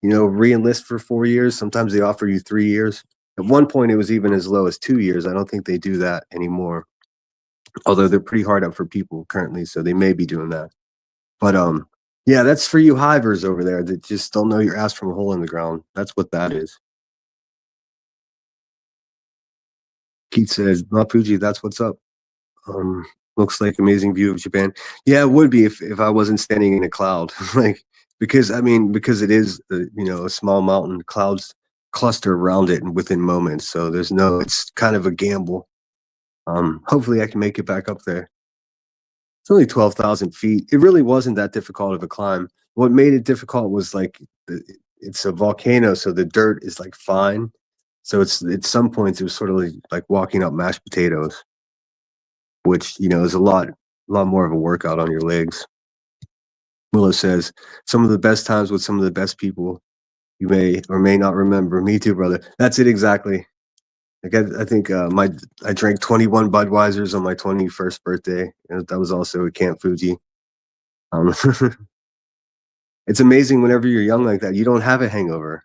re-enlist for 4 years. Sometimes they offer you 3 years. At one point, it was even as low as 2 years. I don't think they do that anymore, although they're pretty hard up for people currently, so they may be doing that. But yeah, that's for you hivers over there that just don't know your ass from a hole in the ground. That's what that is. Keith says, "Not Fuji, that's what's up." Um, Looks like amazing view of Japan. Yeah, it would be if I wasn't standing in a cloud, like because it is a small mountain. Clouds cluster around it and within moments, so it's kind of a gamble. Hopefully, I can make it back up there. It's only 12,000 feet. It really wasn't that difficult of a climb. What made it difficult was like it's a volcano, so the dirt is like fine. So it's at some points it was sort of like walking up mashed potatoes, which is a lot more of a workout on your legs. Willow says some of the best times with some of the best people you may or may not remember. Me too, brother. That's it exactly. Like I think I drank 21 Budweisers on my 21st birthday, and that was also at Camp Fuji. Um, it's amazing whenever you're young like that, you don't have a hangover,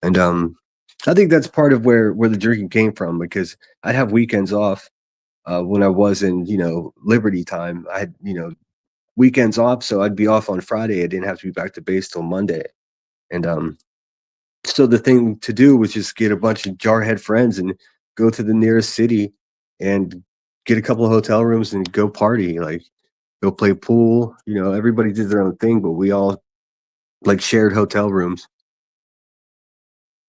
and I think that's part of where the drinking came from because I'd have weekends off when I was in Liberty time. I had weekends off, so I'd be off on Friday. I didn't have to be back to base till Monday, and so the thing to do was just get a bunch of jarhead friends and go to the nearest city and get a couple of hotel rooms and go party, like go play pool. Everybody did their own thing, but we all like shared hotel rooms.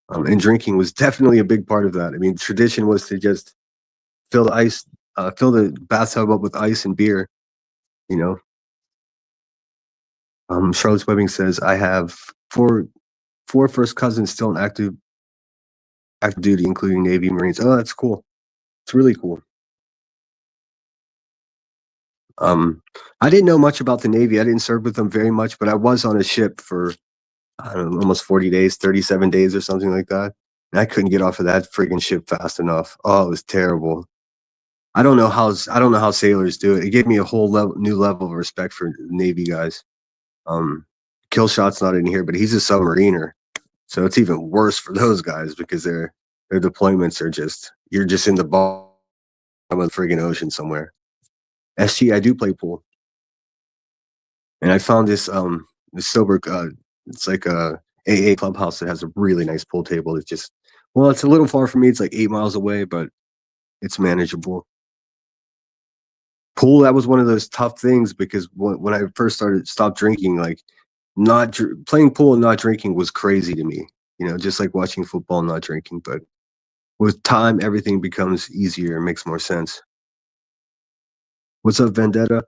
And drinking was definitely a big part of that. I mean, tradition was to just fill the bathtub up with ice and beer. You know, Charlotte's Webbing says I have four first cousins still in active duty, including Navy, Marines. Oh, that's cool. It's really cool. I didn't know much about the Navy. I didn't serve with them very much, but I was on a ship for I don't know, almost 40 days, 37 days or something like that. And I couldn't get off of that friggin' ship fast enough. Oh, it was terrible. I don't know how sailors do it. It gave me a whole new level of respect for Navy guys. Um, Killshot's not in here, but he's a submariner, so it's even worse for those guys because their deployments are you're just in the bottom of the friggin' ocean somewhere. SG, I do play pool, and I found this sober. It's like a AA clubhouse that has a really nice pool table. It's a little far from me. It's like 8 miles away, but it's manageable. Pool, that was one of those tough things because when I first stopped drinking, like playing pool and not drinking was crazy to me. Just like watching football and not drinking. But with time, everything becomes easier and makes more sense. What's up, Vendetta?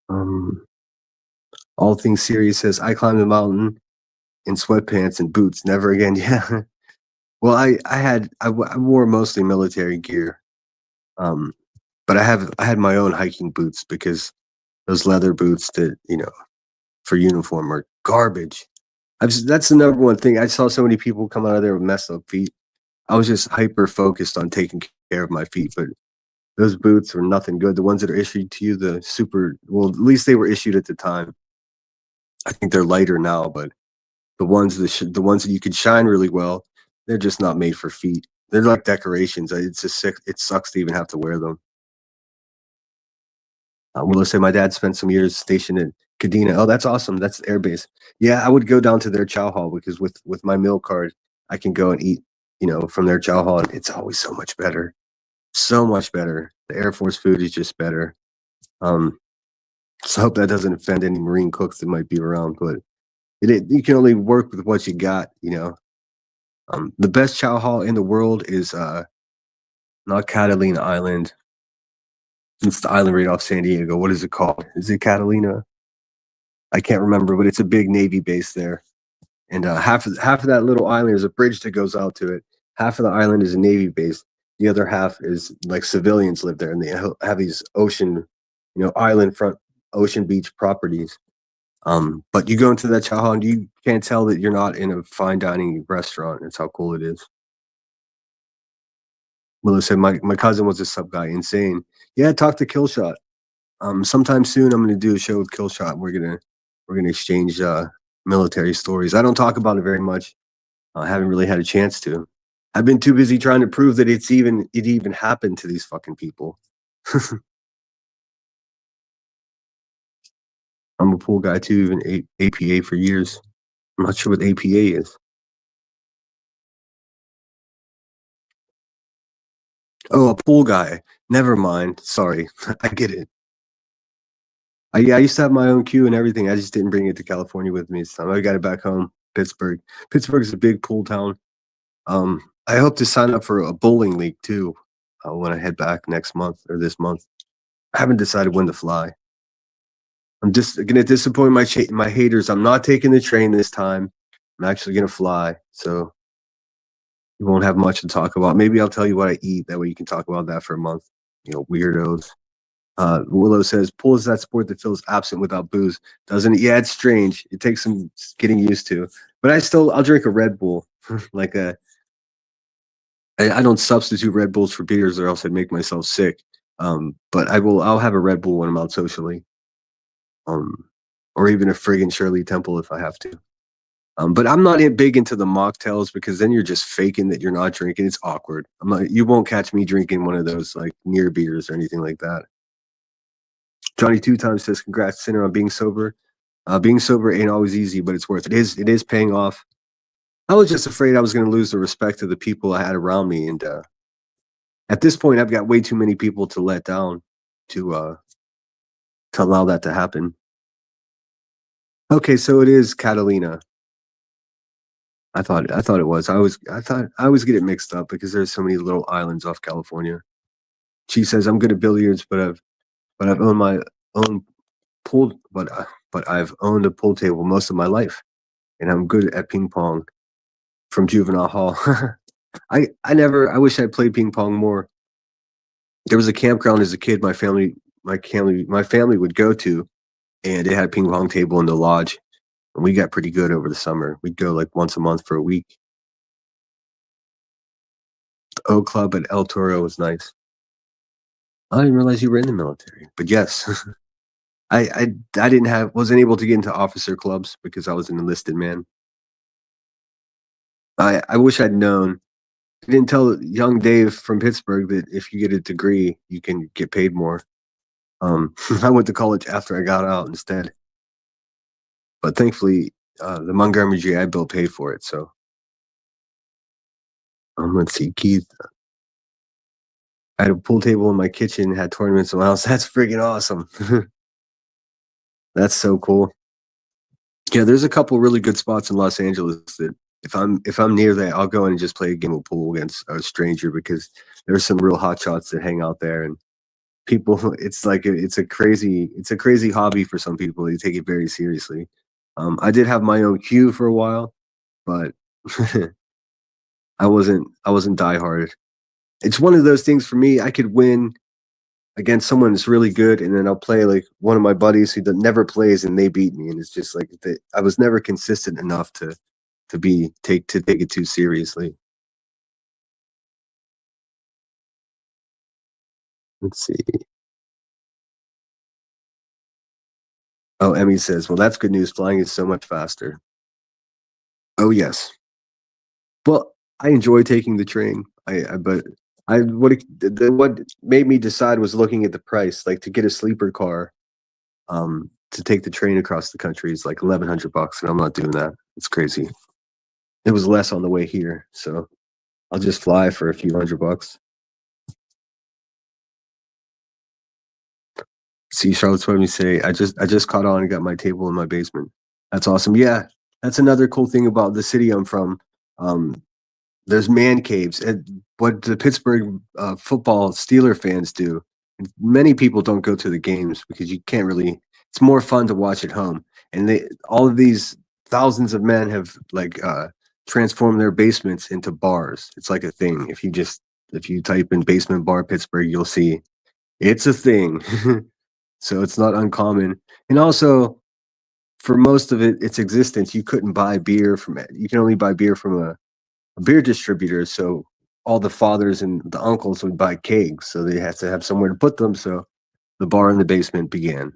Um, All Things Serious says I climbed the mountain in sweatpants and boots. Never again. Yeah. Well, I wore mostly military gear, um, but I had my own hiking boots because those leather boots that for uniform are garbage. That's the number one thing. I saw so many people come out of there with messed up feet. I was just hyper focused on taking care of my feet, but those boots are nothing good. The ones that are issued to you, at least they were issued at the time. I think they're lighter now, but The ones that you can shine really well, they're just not made for feet. They're like decorations. It's just sick. It sucks to even have to wear them. Willow said my dad spent some years stationed in Kadena. Oh, that's awesome. That's the air base. Yeah, I would go down to their chow hall because with my meal card, I can go and eat, from their chow hall, and it's always so much better. So much better. The Air Force food is just better. Um, so I hope that doesn't offend any Marine cooks that might be around, but you can only work with what you got. The best chow hall in the world is not Catalina Island. It's the island right off San Diego. What is it called? Is it Catalina? I can't remember, but it's a big Navy base there. And half of that little island is a bridge that goes out to it. Half of the island is a Navy base. The other half is like civilians live there, and they have these ocean, island front ocean beach properties. But you go into that chow hall and you can't tell that you're not in a fine dining restaurant. That's how cool it is. Willow said my cousin was a sub guy, insane. Yeah, talk to Killshot. Sometime soon I'm gonna do a show with Killshot. We're gonna exchange military stories. I don't talk about it very much. I haven't really had a chance to. I've been too busy trying to prove that it even happened to these fucking people. I'm a pool guy too, even APA for years. I'm not sure what APA is. Oh, a pool guy. Never mind. Sorry. I get it. Yeah, I used to have my own queue and everything. I just didn't bring it to California with me this time. I got it back home, Pittsburgh. Pittsburgh is a big pool town. I hope to sign up for a bowling league too when I head back next month or this month. I haven't decided when to fly. I'm just gonna disappoint my haters. I'm not taking the train this time. I'm actually gonna fly, so you won't have much to talk about. Maybe I'll tell you what I eat. That way you can talk about that for a month. Weirdos. Willow says, "Pool is that sport that feels absent without booze, doesn't it?" Yeah, it's strange. It takes some getting used to. But I'll drink a Red Bull, like I don't substitute Red Bulls for beers, or else I'd make myself sick. But I'll have a Red Bull when I'm out socially, um, or even a friggin' Shirley Temple if I have to. But I'm not big into the mocktails because then you're just faking that you're not drinking. It's awkward. You won't catch me drinking one of those like near beers or anything like that. Johnny Two Times says, "Congrats, Sinner, on being sober. Being sober ain't always easy, but it's worth it. It is paying off. I was just afraid I was going to lose the respect of the people I had around me, and at this point, I've got way too many people to let down to allow that to happen." Okay, so it is Catalina. I thought it was. I always get it mixed up because there's so many little islands off California. She says I'm good at billiards, but I've owned my own pool, but I've owned a pool table most of my life, and I'm good at ping pong from juvenile hall. I wish I played ping pong more. There was a campground as a kid my family would go to, and it had a ping pong table in the lodge, and we got pretty good over the summer. We'd go like once a month for a week. The O Club at El Toro was nice. I didn't realize you were in the military, but yes, I wasn't able to get into officer clubs because I was an enlisted man. I wish I'd known. I didn't tell young Dave from Pittsburgh that if you get a degree, you can get paid more. I went to college after I got out instead, but thankfully, the Montgomery GI Bill paid for it. So, let's see, Keith. I had a pool table in my kitchen, had tournaments in my house. That's freaking awesome. That's so cool. Yeah, there's a couple really good spots in Los Angeles that if I'm near there, I'll go in and just play a game of pool against a stranger because there's some real hot shots that hang out there, and people it's a crazy hobby for some people. They take it very seriously. I did have my own queue for a while, but I wasn't diehard. It's one of those things for me. I could win against someone that's really good, and then I'll play like one of my buddies who never plays, and they beat me, and it's just like I was never consistent enough to take it too seriously. Let's see. Oh, Emmy says, "Well, that's good news. Flying is so much faster." Oh yes. Well, I enjoy taking the train. But I what made me decide was looking at the price. Like to get a sleeper car, to take the train across the country is like $1,100, and I'm not doing that. It's crazy. It was less on the way here, so I'll just fly for a few $100. See, Charlotte's what me say. I just caught on and got my table in my basement. That's awesome. Yeah, that's another cool thing about the city I'm from. Um, there's man caves. And what the Pittsburgh football Steeler fans do. Many people don't go to the games because you can't really. It's more fun to watch at home. And they all of these thousands of men have like transformed their basements into bars. It's like a thing. If you type in basement bar Pittsburgh, you'll see it's a thing. So it's not uncommon. And also for most of its existence, you couldn't buy beer from it. You can only buy beer from a beer distributor. So all the fathers and the uncles would buy kegs. So they had to have somewhere to put them. So the bar in the basement began.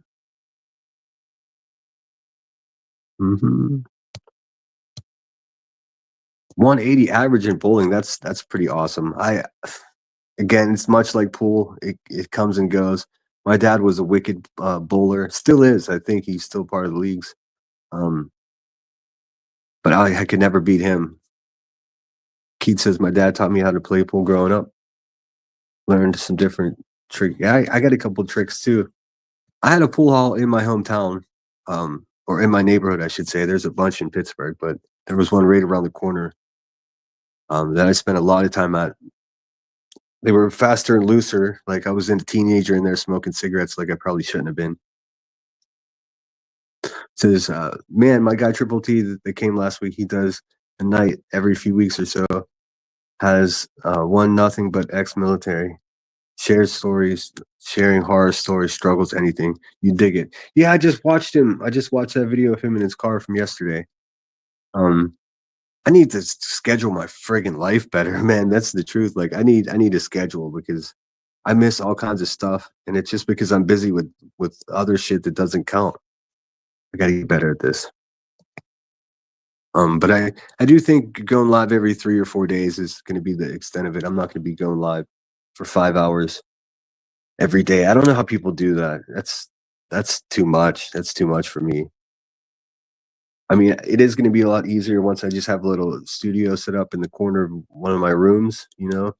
180 average in bowling. That's pretty awesome. I again, it's much like pool. It comes and goes. My dad was a wicked bowler. Still is. I think he's still part of the leagues. Um, but I could never beat him. Keith says my dad taught me how to play pool growing up. Learned some different tricks. Yeah, I got a couple tricks too. I had a pool hall in my hometown, or in my neighborhood, I should say. There's a bunch in Pittsburgh, but there was one right around the corner that I spent a lot of time at. They were faster and looser. Like I was a teenager in there smoking cigarettes, like I probably shouldn't have been. Says, man, my guy Triple T that came last week, he does a night every few weeks or so. Has one nothing but ex-military. Shares stories, sharing horror stories, struggles, anything. You dig it. Yeah, I just watched him. I just watched that video of him in his car from yesterday. Um, I need to schedule my friggin' life better, man. That's the truth. Like I need a schedule because I miss all kinds of stuff, and it's just because I'm busy with other shit that doesn't count. I gotta get better at this. But I do think going live every 3 or 4 days is going to be the extent of it. I'm not going to be going live for 5 hours every day. I don't know how people do that. That's too much. That's too much for me. I mean, it is going to be a lot easier once I just have a little studio set up in the corner of one of my rooms, you know.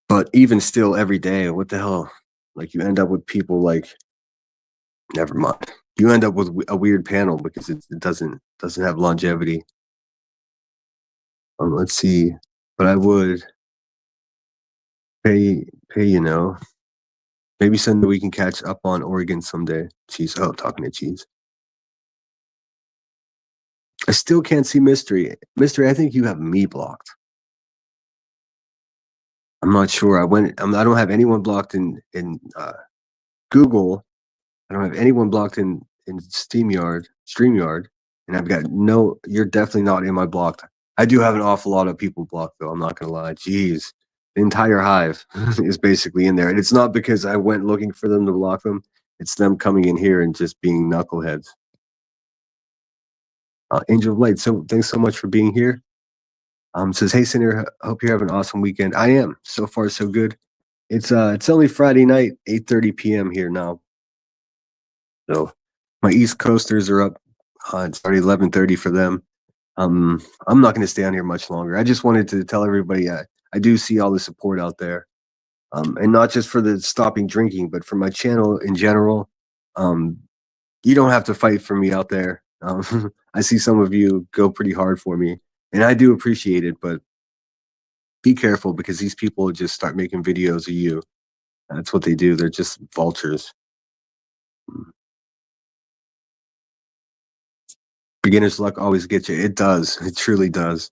But even still, every day, what the hell? Like you end up with people like, never mind. You end up with a weird panel because it doesn't have longevity. Let's see, but I would pay. Maybe Sunday we can catch up on Oregon someday. Cheese. Oh, talking to cheese. I still can't see Mystery. Mystery, I think you have me blocked. I'm not sure. I don't have anyone blocked in Google. I don't have anyone blocked in StreamYard, and I've got no. You're definitely not in my blocked. I do have an awful lot of people blocked though. I'm not gonna lie. Jeez, the entire hive is basically in there, and it's not because I went looking for them to block them. It's them coming in here and just being knuckleheads. Angel of Light. So thanks so much for being here. Says, hey, Senator, hope you're having an awesome weekend. I am. So far, so good. It's only Friday night, 8:30 p.m. here now. So my East Coasters are up. It's already 11:30 for them. I'm not going to stay on here much longer. I just wanted to tell everybody I do see all the support out there, and not just for the stopping drinking, but for my channel in general. Um, you don't have to fight for me out there. I see some of you go pretty hard for me, and I do appreciate it. But be careful because these people just start making videos of you. That's what they do. They're just vultures. Beginner's luck always gets you. It does. It truly does.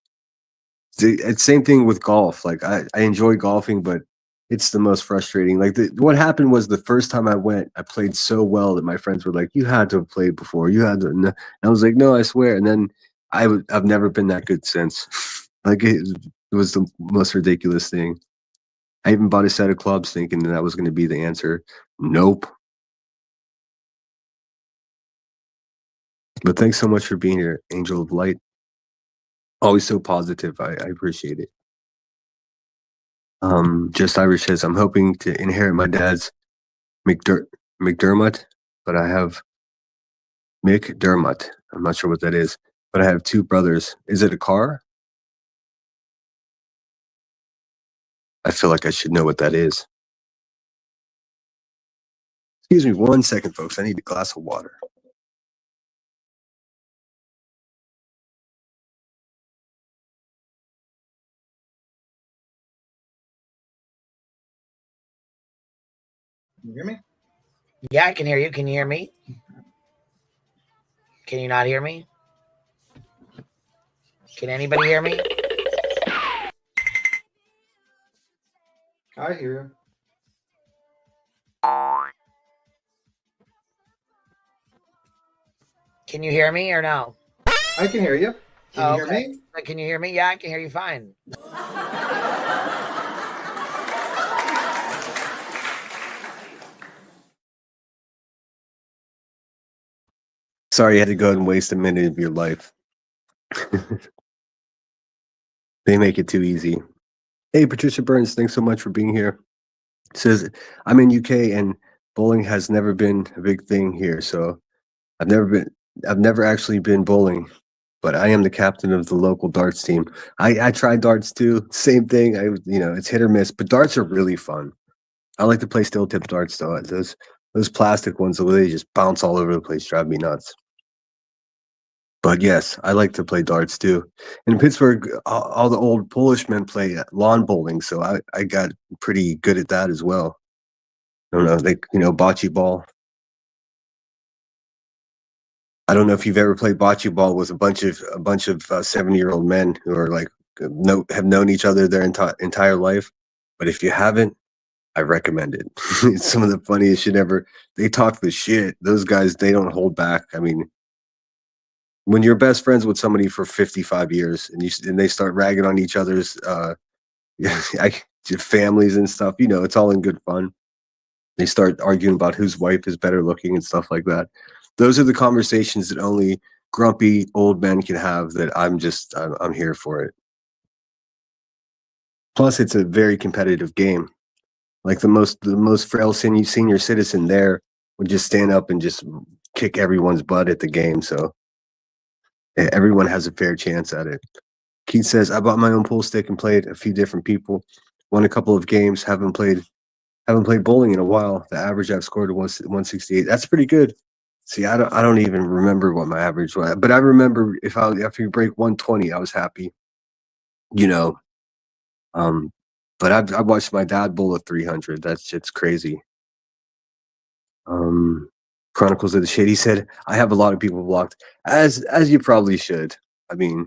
It's same thing with golf. Like I enjoy golfing, but it's the most frustrating. Like what happened was the first time I went, I played so well that my friends were like, "You had to have played before. You had to." And I was like, "No, I swear." And then I've never been that good since. Like it was the most ridiculous thing. I even bought a set of clubs thinking that was going to be the answer. Nope. But thanks so much for being here, Angel of Light. Always so positive. I appreciate it. Just Irish says, I'm hoping to inherit my dad's McDermott, but I have McDermott. I'm not sure what that is, but I have two brothers. Is it a car? I feel like I should know what that is. Excuse me 1 second, folks. I need a glass of water. Can you hear me? Yeah, I can hear you. Can you hear me? Can you not hear me? Can anybody hear me? I hear you. Can you hear me or no? I can hear you. Can you hear okay. me? Can you hear me? Yeah, I can hear you fine. Sorry, you had to go and waste a minute of your life. They make it too easy. Hey, Patricia Burns, thanks so much for being here. Says, I'm in UK and bowling has never been a big thing here. So I've never actually been bowling, but I am the captain of the local darts team. I tried darts too. Same thing. It's hit or miss, but darts are really fun. I like to play steel tip darts though. Those plastic ones, the way they just bounce all over the place, drive me nuts. But yes, I like to play darts too. In Pittsburgh, all the old Polish men play lawn bowling, so I got pretty good at that as well. I don't know, bocce ball. I don't know if you've ever played bocce ball with a bunch of 70-year-old men who are like have known each other their entire life. But if you haven't, I recommend it. It's some of the funniest shit ever. They talk the shit. Those guys, they don't hold back. I mean, when you're best friends with somebody for 55 years and they start ragging on each other's families and stuff, it's all in good fun. They start arguing about whose wife is better looking and stuff like that. Those are the conversations that only grumpy old men can have. That I'm here for it. Plus, it's a very competitive game. Like the most frail senior citizen there would just stand up and just kick everyone's butt at the game. So everyone has a fair chance at it. Keith says, I bought my own pool stick and played a few different people. Won a couple of games. Haven't played bowling in a while. The average I've scored was 168. That's pretty good. See, I don't even remember what my average was, but I remember after you break 120, I was happy. You know, but I watched my dad bowl a 300. That shit's crazy. Chronicles of the Shade. He said, I have a lot of people blocked, as you probably should. I mean,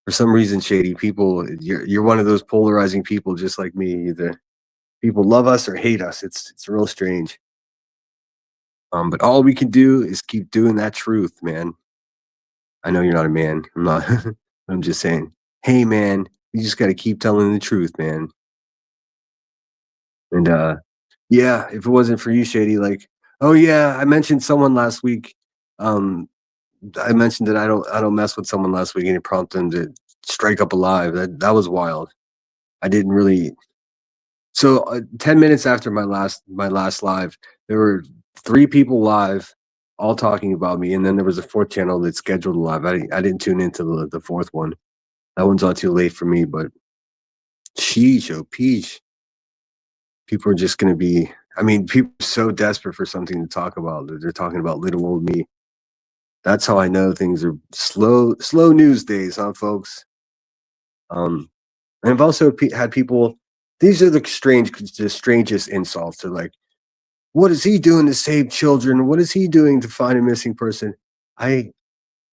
for some reason, Shady, people, you're one of those polarizing people, just like me. Either people love us or hate us. It's real strange. But all we can do is keep doing that truth, man. I know you're not a man. I'm not. I'm just saying, hey, man, you just got to keep telling the truth, man. And yeah, if it wasn't for you, Shady, like, oh yeah, I mentioned someone last week. I mentioned that I don't mess with someone last week, and it prompted them to strike up a live. That was wild. I didn't really. So 10 minutes after my last live, there were 3 people live, all talking about me, and then there was a fourth channel that scheduled a live. I didn't tune into the fourth one. That one's all too late for me. But sheesh, oh peach, people are just gonna be. I mean, people are so desperate for something to talk about that they're talking about little old me. That's how I know things are slow news days, huh, folks? And I've also had people. These are the strangest insults. They're like, "What is he doing to save children? What is he doing to find a missing person?" I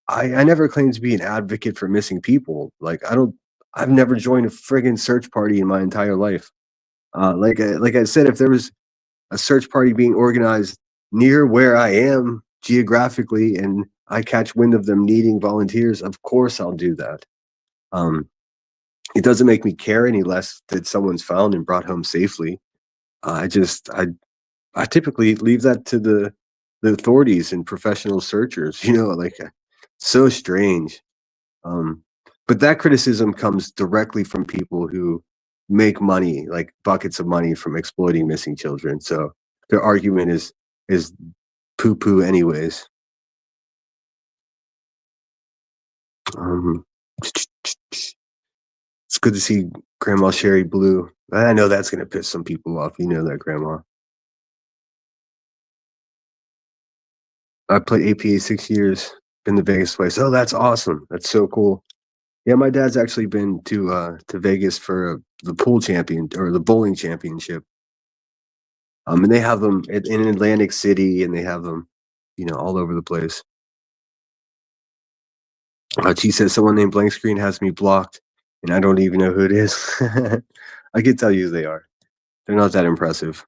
I never claimed to be an advocate for missing people. Like I've never joined a friggin' search party in my entire life. Like I said, if there was a search party being organized near where I am geographically and I catch wind of them needing volunteers, of course I'll do that. Um, it doesn't make me care any less that someone's found and brought home safely. I just I typically leave that to the authorities and professional searchers. So strange. Um, But that criticism comes directly from people who make money, like buckets of money from exploiting missing children. So their argument is poo poo anyways. It's good to see Grandma Sherry Blue. I know that's gonna piss some people off. You know that, Grandma. I played APA 6 years in the Vegas place. Oh, that's awesome. That's so cool. Yeah, my dad's actually been to Vegas for the pool champion or the bowling championship. And they have them in Atlantic City, and they have them, all over the place. She says someone named Blank Screen has me blocked, and I don't even know who it is. I can tell you who they are. They're not that impressive.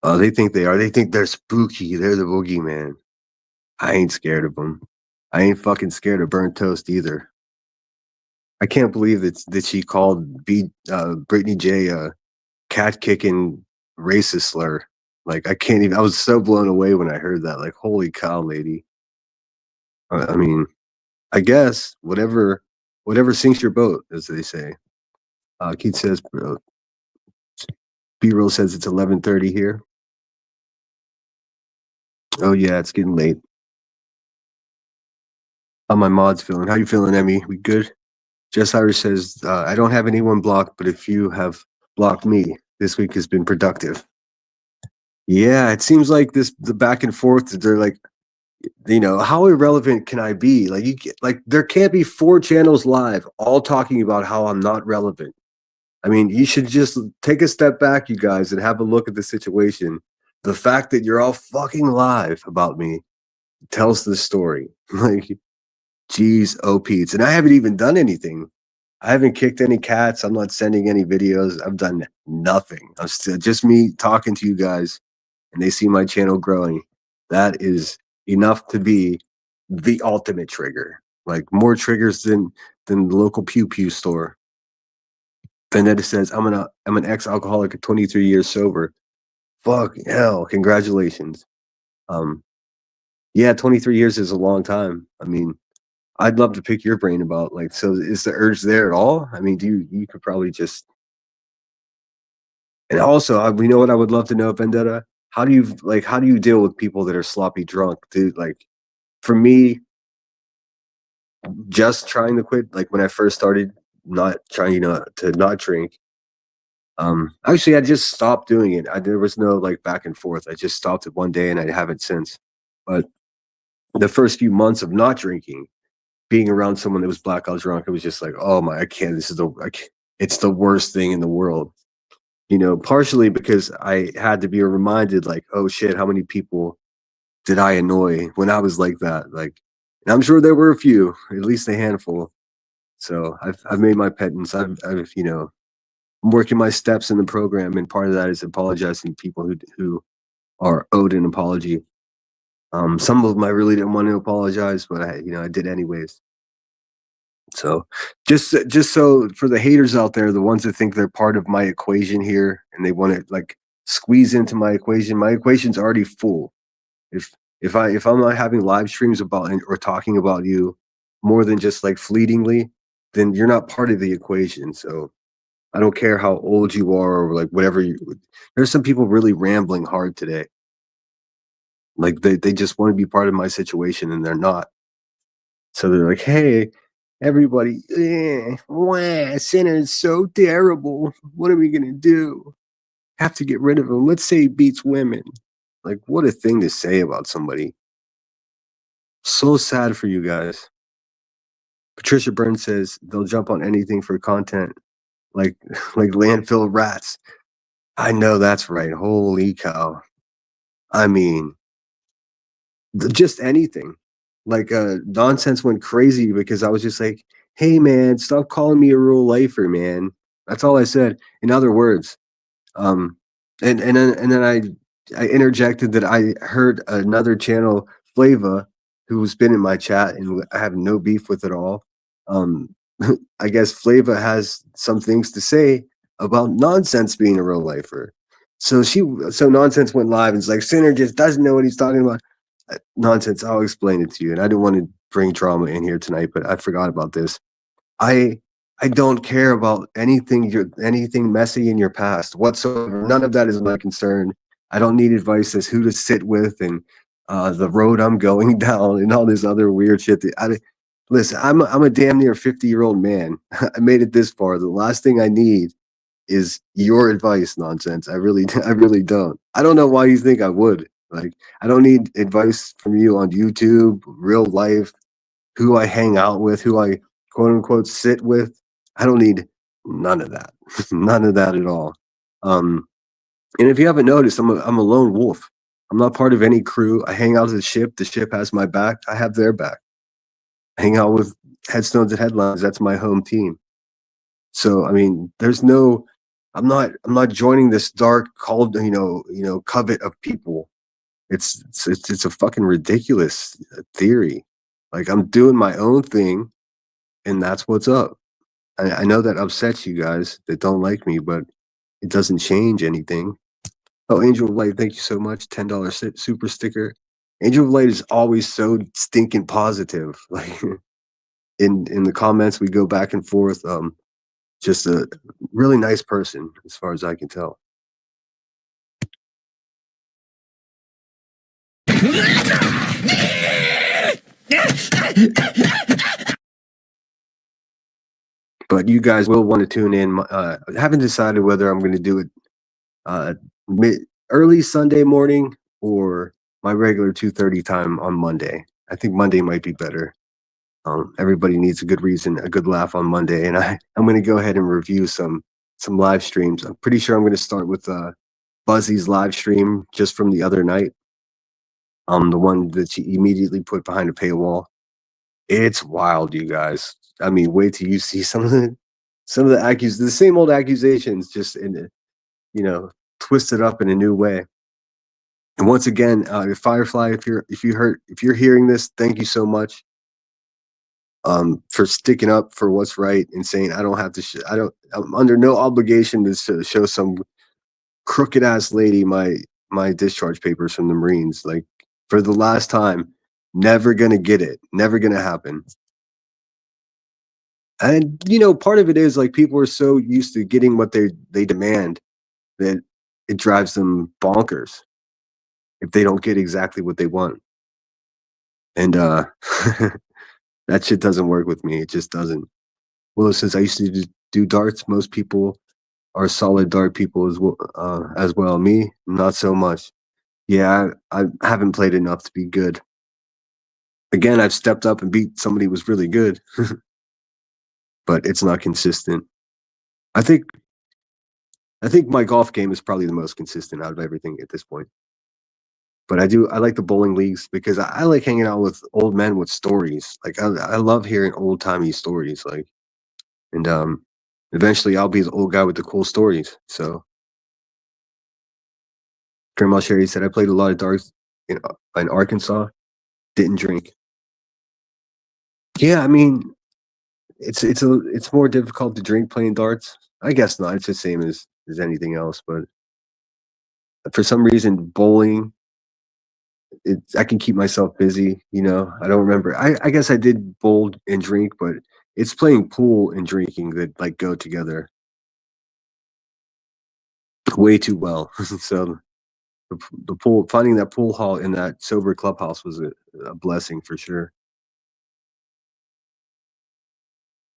They think they are. They think they're spooky. They're the boogeyman. I ain't scared of them. I ain't fucking scared of burnt toast either. I can't believe that she called Brittany J a cat kicking racist slur. Like I can't even. I was so blown away when I heard that. Like, holy cow, lady. I mean, I guess whatever sinks your boat, as they say. Keith says, B-roll says it's 11:30 here. Oh yeah, it's getting late. How my mods feeling? How you feeling, Emmy? We good? Jess Irish says, I don't have anyone blocked, but if you have blocked me, this week has been productive. Yeah, it seems like the back and forth, they're like, how irrelevant can I be? Like there can't be 4 channels live all talking about how I'm not relevant. I mean, you should just take a step back, you guys, and have a look at the situation. The fact that you're all fucking live about me tells the story. Like, geez, Pete. And I haven't even done anything. I haven't kicked any cats. I'm not sending any videos. I've done nothing. I'm still just me talking to you guys, and they see my channel growing. That is enough to be the ultimate trigger. Like more triggers than the local pew pew store. Vendetta says, I'm an ex-alcoholic at 23 years sober. Fuck hell, congratulations. Yeah, 23 years is a long time. I mean, I'd love to pick your brain about so is the urge there at all? I mean, you could probably just. And also, we know what I would love to know, Vendetta. How do you deal with people that are sloppy drunk, dude? Like, for me, just trying to quit, like when I first started not trying, to not drink. Actually, I just stopped doing it. There was no back and forth. I just stopped it one day, and I haven't since. But the first few months of not drinking, being around someone that was blackout drunk, it was just like, oh my, I can't. It's the worst thing in the world. Partially because I had to be reminded, like, oh shit, how many people did I annoy when I was like that? Like, and I'm sure there were a few, at least a handful. So I've made my penance. I've I'm working my steps in the program, and part of that is apologizing to people who are owed an apology. Some of them I really didn't want to apologize, but I did anyways. So just so for the haters out there, the ones that think they're part of my equation here and they want to squeeze into my equation's already full. If I'm not having live streams about or talking about you more than just fleetingly, then you're not part of the equation. So I don't care how old you are or whatever there's some people really rambling hard today. Like they just want to be part of my situation and they're not. So they're like, hey, everybody, Sinner is so terrible. What are we gonna do? Have to get rid of him. Let's say he beats women. Like, what a thing to say about somebody. So sad for you guys. Patricia Burns says they'll jump on anything for content, like landfill rats. I know that's right. Holy cow. I mean, just anything. Nonsense went crazy because I was just like, hey man, stop calling me a real lifer, man. That's all I said. In other words, and then I interjected that I heard another channel, Flava, who's been in my chat, and I have no beef with it all. I guess Flava has some things to say about Nonsense being a real lifer. So Nonsense went live and it's like, Sinner just doesn't know what he's talking about. Nonsense, I'll explain it to you. And I didn't want to bring drama in here tonight, but I forgot about this. I I don't care about anything messy in your past whatsoever. None of that is my concern. I don't need advice as who to sit with and the road I'm going down and all this other weird shit. Listen, I'm a damn near 50-year-old man. I made it this far. The last thing I need is your advice nonsense. I really I really don't. I don't know why you think I would. Like I don't need advice from you on YouTube, real life, who I hang out with, who I quote unquote sit with. I don't need none of that. None of that at all. Um, and if you haven't noticed, I'm a lone wolf. I'm not part of any crew. I hang out at the ship. The ship has my back. I have their back. I hang out with headstones and headlines. That's my home team. So I mean, there's no. I'm not joining this dark called covet of people. It's a fucking ridiculous theory. Like I'm doing my own thing, and that's what's up. I know that upsets you guys that don't like me, but it doesn't change anything. Oh, Angel of Light, thank you so much. $10 super sticker. Angel of Light is always so stinking positive. Like in the comments, we go back and forth. Just a really nice person, as far as I can tell. But you guys will want to tune in. I haven't decided whether I'm going to do it uh, early Sunday morning or my regular 2:30 time on Monday. I think Monday might be better. Everybody needs a good reason, a good laugh on Monday, and I'm going to go ahead and review some live streams. I'm pretty sure I'm going to start with Buzzy's live stream just from the other night. The one that she immediately put behind a paywall. It's wild, you guys. I mean, wait till you see the same old accusations, just twisted up in a new way. And once again, Firefly, if you're hearing this, thank you so much for sticking up for what's right and saying I don't have to. I'm under no obligation to show some crooked ass lady my discharge papers from the Marines. Like for the last time, never gonna get it. Never gonna happen. And part of it is like people are so used to getting what they demand that it drives them bonkers if they don't get exactly what they want. And that shit doesn't work with me. It just doesn't. Well, since I used to do darts, most people are solid dart people as well. Me, not so much. Yeah, I haven't played enough to be good. Again, I've stepped up and beat somebody who was really good, but it's not consistent. I think my golf game is probably the most consistent out of everything at this point. But I like the bowling leagues because I like hanging out with old men with stories. Like I love hearing old timey stories. Like and eventually I'll be the old guy with the cool stories. So Grandma Sherry said I played a lot of darts in Arkansas. Didn't drink. Yeah, I mean it's more difficult to drink playing darts. I guess not. It's the same as anything else, but for some reason bowling I can keep myself busy, I don't remember. I guess I did bowl and drink, but it's playing pool and drinking that like go together way too well. So the pool, finding that pool hall in that sober clubhouse was a blessing for sure.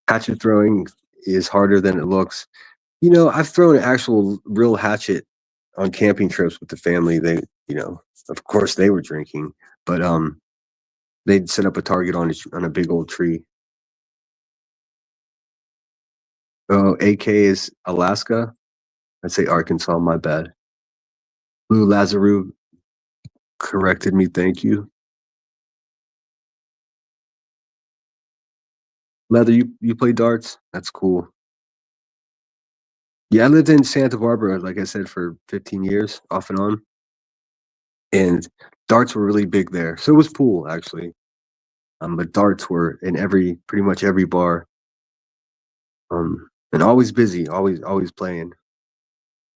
Hatchet throwing is harder than it looks. I've thrown an actual real hatchet on camping trips with the family. They, of course they were drinking, but they'd set up a target on a big old tree. Oh, AK is Alaska. I'd say Arkansas. My bad. Lou Lazarou corrected me. Thank you. Leather, you play darts? That's cool. Yeah, I lived in Santa Barbara, like I said, for 15 years, off and on. And darts were really big there. So was pool, actually. But darts were in pretty much every bar. And always busy, always playing.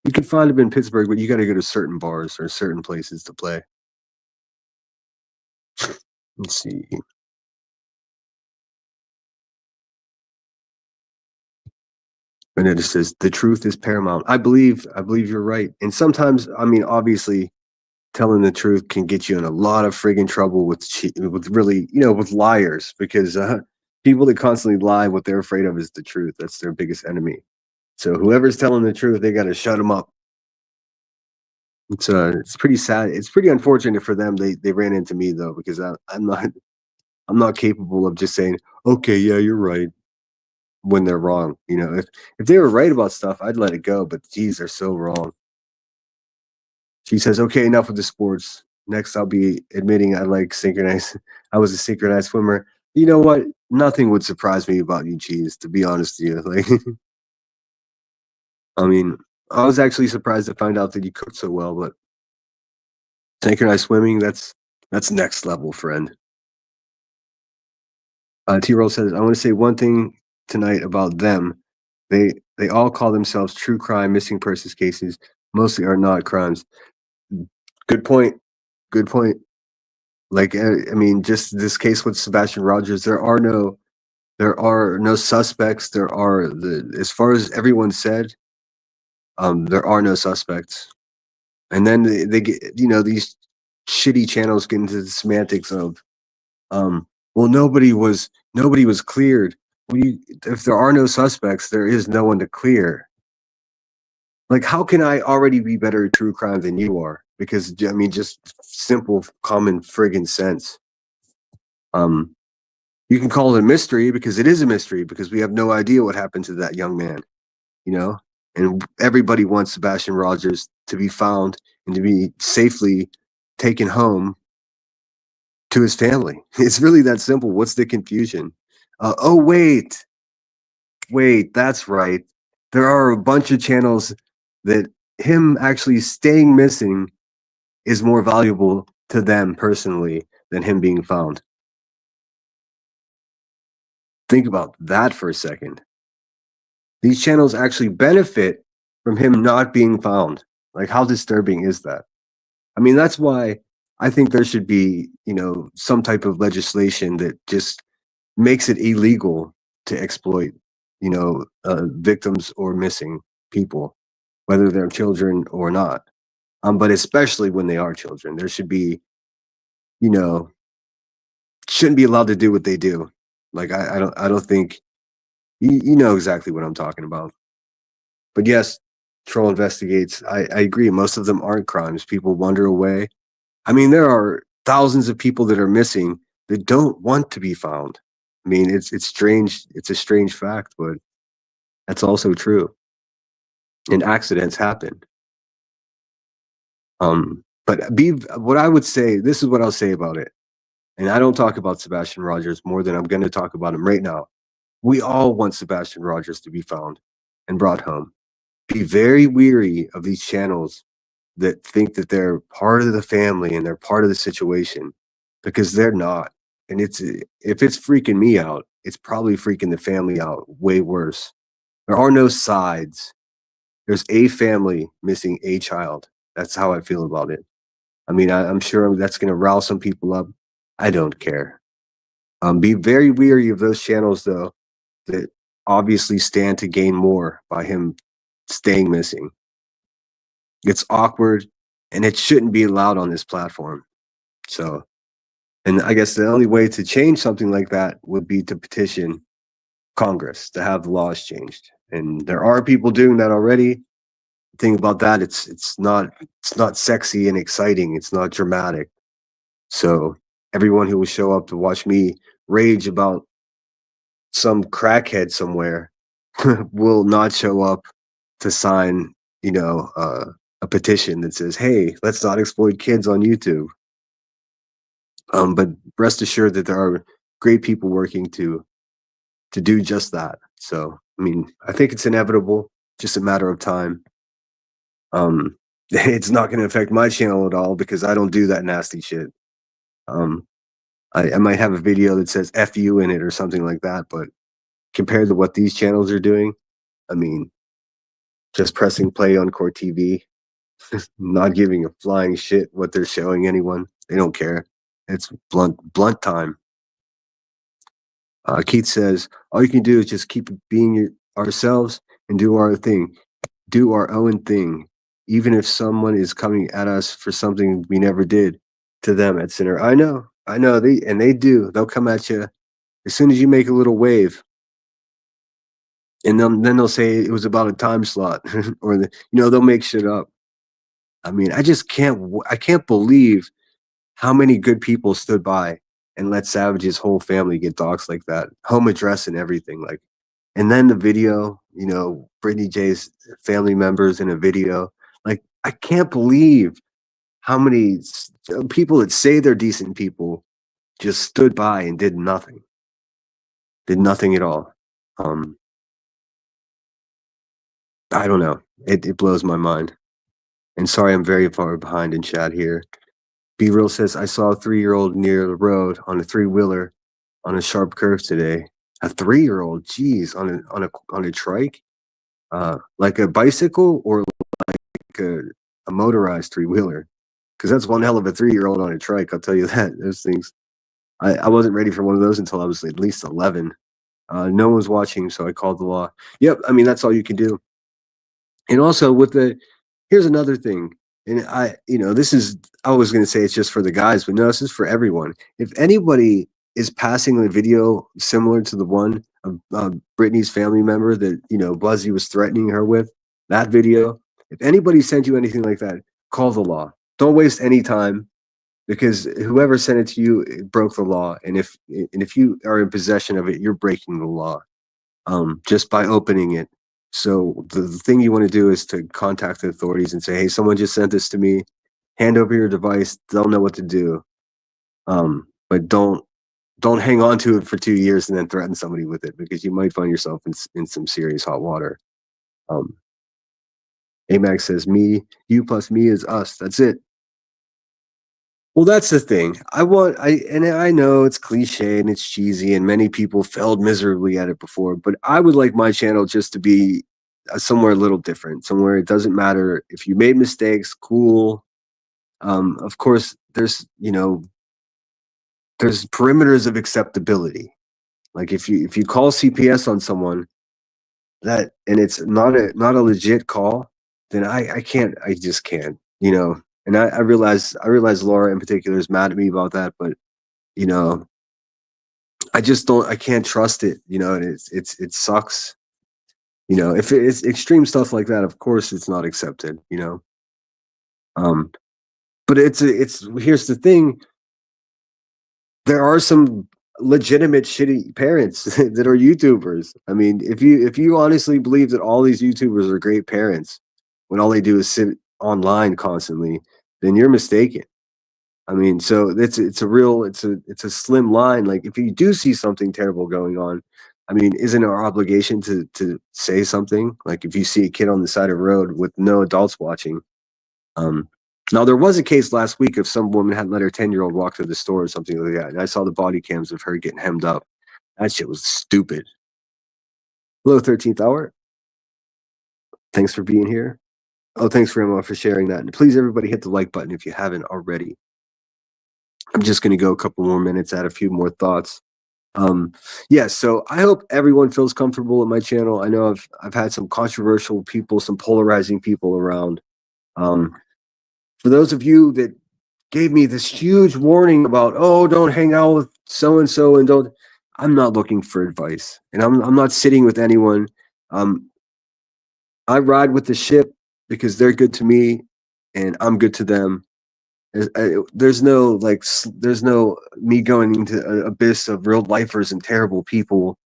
You can find them in Pittsburgh, but you got to go to certain bars or certain places to play. Let's see. And it says the truth is paramount. I believe you're right. And sometimes, I mean, obviously, telling the truth can get you in a lot of friggin' trouble with really, with liars, because people that constantly lie, what they're afraid of is the truth. That's their biggest enemy. So whoever's telling the truth, they got to shut them up. It's pretty sad. It's pretty unfortunate for them. They ran into me though, because I'm not capable of just saying, okay, yeah, you're right, when they're wrong. If they were right about stuff, I'd let it go. But geez, they're so wrong. She says, okay, enough with the sports. Next, I'll be admitting I was a synchronized swimmer. You know what? Nothing would surprise me about you, Cheese, to be honest with you. Like, I mean, I was actually surprised to find out that you cooked so well, but synchronized swimming, that's next level, friend. T-Roll says, I want to say one thing tonight about them. They all call themselves true crime missing persons cases. Mostly are not crimes. Good point. Good point. Like, I mean, just this case with Sebastian Rogers, there are no suspects. As far as everyone said, there are no suspects. And then they get, these shitty channels get into the semantics of, well, nobody was cleared. Well, if there are no suspects, there is no one to clear. Like, how can I already be better at true crime than you are? Because I mean, just simple, common friggin' sense. You can call it a mystery because it is a mystery, because we have no idea what happened to that young man, you know? And everybody wants Sebastian Rogers to be found and to be safely taken home to his family. It's really that simple. What's the confusion? Oh, wait, that's right. There are a bunch of channels that him actually staying missing is more valuable to them personally than him being found. Think about that for a second. These channels actually benefit from him not being found. Like, how disturbing is that? I mean, that's why I think there should be, some type of legislation that just makes it illegal to exploit, victims or missing people, whether they're children or not. But especially when they are children, there should be, you know, shouldn't be allowed to do what they do. Like, I don't think you know exactly what I'm talking about. But yes, Troll investigates. I agree. Most of them aren't crimes. People wander away. I mean, there are thousands of people that are missing that don't want to be found. I mean, it's strange. It's a strange fact, but that's also true. And accidents happen. But what I would say, this is what I'll say about it. And I don't talk about Sebastian Rogers more than I'm going to talk about him right now. We all want Sebastian Rogers to be found and brought home. Be very weary of these channels that think that they're part of the family and they're part of the situation, because they're not. And if it's freaking me out, it's probably freaking the family out way worse. There are no sides. There's a family missing a child. That's how I feel about it. I mean, I'm sure that's going to rouse some people up. I don't care. Be very weary of those channels, though, that obviously stand to gain more by him staying missing. It's awkward, and it shouldn't be allowed on this platform. So, and I guess the only way to change something like that would be to petition Congress to have the laws changed. And there are people doing that already. The thing about that, it's not sexy and exciting. It's not dramatic. So everyone who will show up to watch me rage about some crackhead somewhere will not show up to sign, a petition that says, "Hey, let's not exploit kids on YouTube." But rest assured that there are great people working to do just that. So, I mean, I think it's inevitable, just a matter of time. It's not going to affect my channel at all because I don't do that nasty shit. I might have a video that says "F you" in it or something like that, but compared to what these channels are doing, I mean, just pressing play on Court TV, not giving a flying shit what they're showing anyone. They don't care. It's blunt time. Keith says, all you can do is just keep being ourselves and do our thing, do our own thing, even if someone is coming at us for something we never did to them at center. I know they do. They'll come at you as soon as you make a little wave, and then they'll say it was about a time slot, or they'll make shit up. I mean, I can't believe how many good people stood by and let Savage's whole family get doxxed like that, home address and everything. Like, and then the video, Brittany J's family members in a video. Like, I can't believe how many people that say they're decent people just stood by and did nothing at all. I don't know. It blows my mind. And sorry, I'm very far behind in chat here. B Real says, I saw a 3-year-old near the road on a 3-wheeler on a sharp curve today. A 3-year-old, geez, on a trike, like a bicycle or like a motorized 3-wheeler, because that's one hell of a 3-year-old on a trike. I'll tell you that. Those things, I wasn't ready for one of those until I was at least 11. No one was watching, so I called the law. Yep, I mean that's all you can do. And also here's another thing. And I was going to say it's just for the guys, but no, this is for everyone. If anybody is passing a video similar to the one of Brittany's family member that, Buzzy was threatening her with, that video, if anybody sent you anything like that, call the law. Don't waste any time, because whoever sent it to you, it broke the law. And if you are in possession of it, you're breaking the law, just by opening it. So the thing you want to do is to contact the authorities and say, hey, someone just sent this to me. Hand over your device. They'll know what to do. But don't hang on to it for 2 years and then threaten somebody with it, because you might find yourself in some serious hot water. AMAX says, you plus me is us. That's it. Well, that's the thing. I know it's cliche and it's cheesy, and many people failed miserably at it before, but I would like my channel just to be somewhere a little different, somewhere it doesn't matter if you made mistakes, cool. Of course, there's perimeters of acceptability. Like if you call CPS on someone and it's not a legit call, then I just can't, And I realize Laura in particular is mad at me about that, but I can't trust it, and it sucks. If it's extreme stuff like that, of course it's not accepted, but here's the thing. There are some legitimate shitty parents that are YouTubers. I mean, if you honestly believe that all these YouTubers are great parents when all they do is sit online constantly, then you're mistaken. I mean, so it's a slim line. Like, if you do see something terrible going on, I mean, isn't our obligation to say something? Like, if you see a kid on the side of the road with no adults watching. Now, there was a case last week of some woman had let her 10-year-old walk through the store or something like that, and I saw the body cams of her getting hemmed up. That shit was stupid. Hello, 13th hour. Thanks for being here. Oh, thanks very much for sharing that. And please, everybody, hit the like button if you haven't already. I'm just going to go a couple more minutes, add a few more thoughts. So I hope everyone feels comfortable at my channel. I know I've had some controversial people, some polarizing people around. For those of you that gave me this huge warning about, oh, don't hang out with so and so, and don't, I'm not looking for advice, and I'm not sitting with anyone. I ride with the ship because they're good to me, and I'm good to them. There's no me going into an abyss of real lifers and terrible people.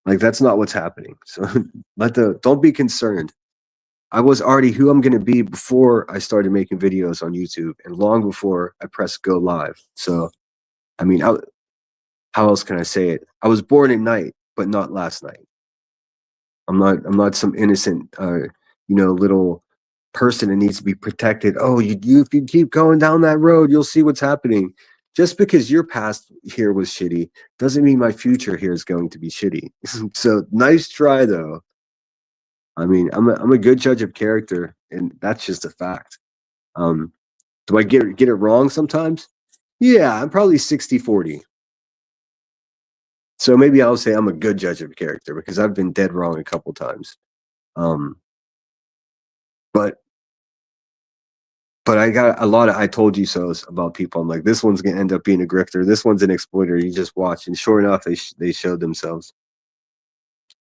Like, that's not what's happening. So don't be concerned. I was already who I'm going to be before I started making videos on YouTube, and long before I pressed go live. So, I mean, how else can I say it? I was born at night, but not last night. I'm not some innocent, little person that needs to be protected. Oh, if you keep going down that road, you'll see what's happening. Just because your past here was shitty doesn't mean my future here is going to be shitty. So nice try, though. I mean, I'm a good judge of character, and that's just a fact. Do I get it wrong sometimes? Yeah, I'm probably 60-40. So maybe I'll say I'm a good judge of character, because I've been dead wrong a couple times. But I got a lot of I told you so's about people. I'm like, this one's gonna end up being a grifter. This one's an exploiter. You just watch, and sure enough, they showed themselves.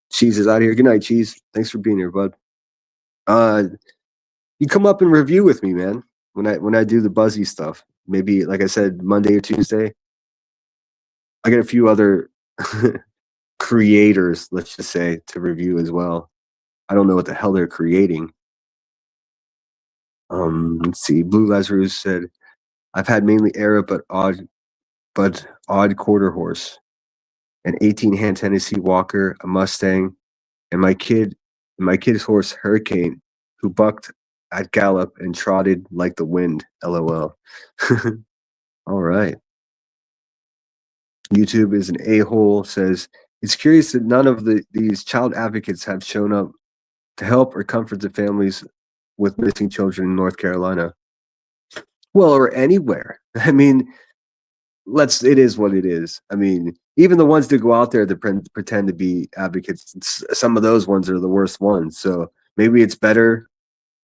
Cheese is out of here. Good night, Cheese. Thanks for being here, bud. You come up and review with me, man. When I do the buzzy stuff, maybe like I said, Monday or Tuesday. I got a few other creators, let's just say, to review as well. I don't know what the hell they're creating. Let's see. Blue Lazarus said, "I've had mainly Arab but odd quarter horse, an 18-hand Tennessee Walker, a Mustang, and my kid's horse Hurricane, who bucked at gallop and trotted like the wind. LOL." All right. YouTube is an a-hole. Says it's curious that none of these child advocates have shown up to help or comfort the families with missing children in North Carolina. Well, or anywhere. I mean, it is what it is. I mean, even the ones that go out there that pretend to be advocates, some of those ones are the worst ones. So maybe it's better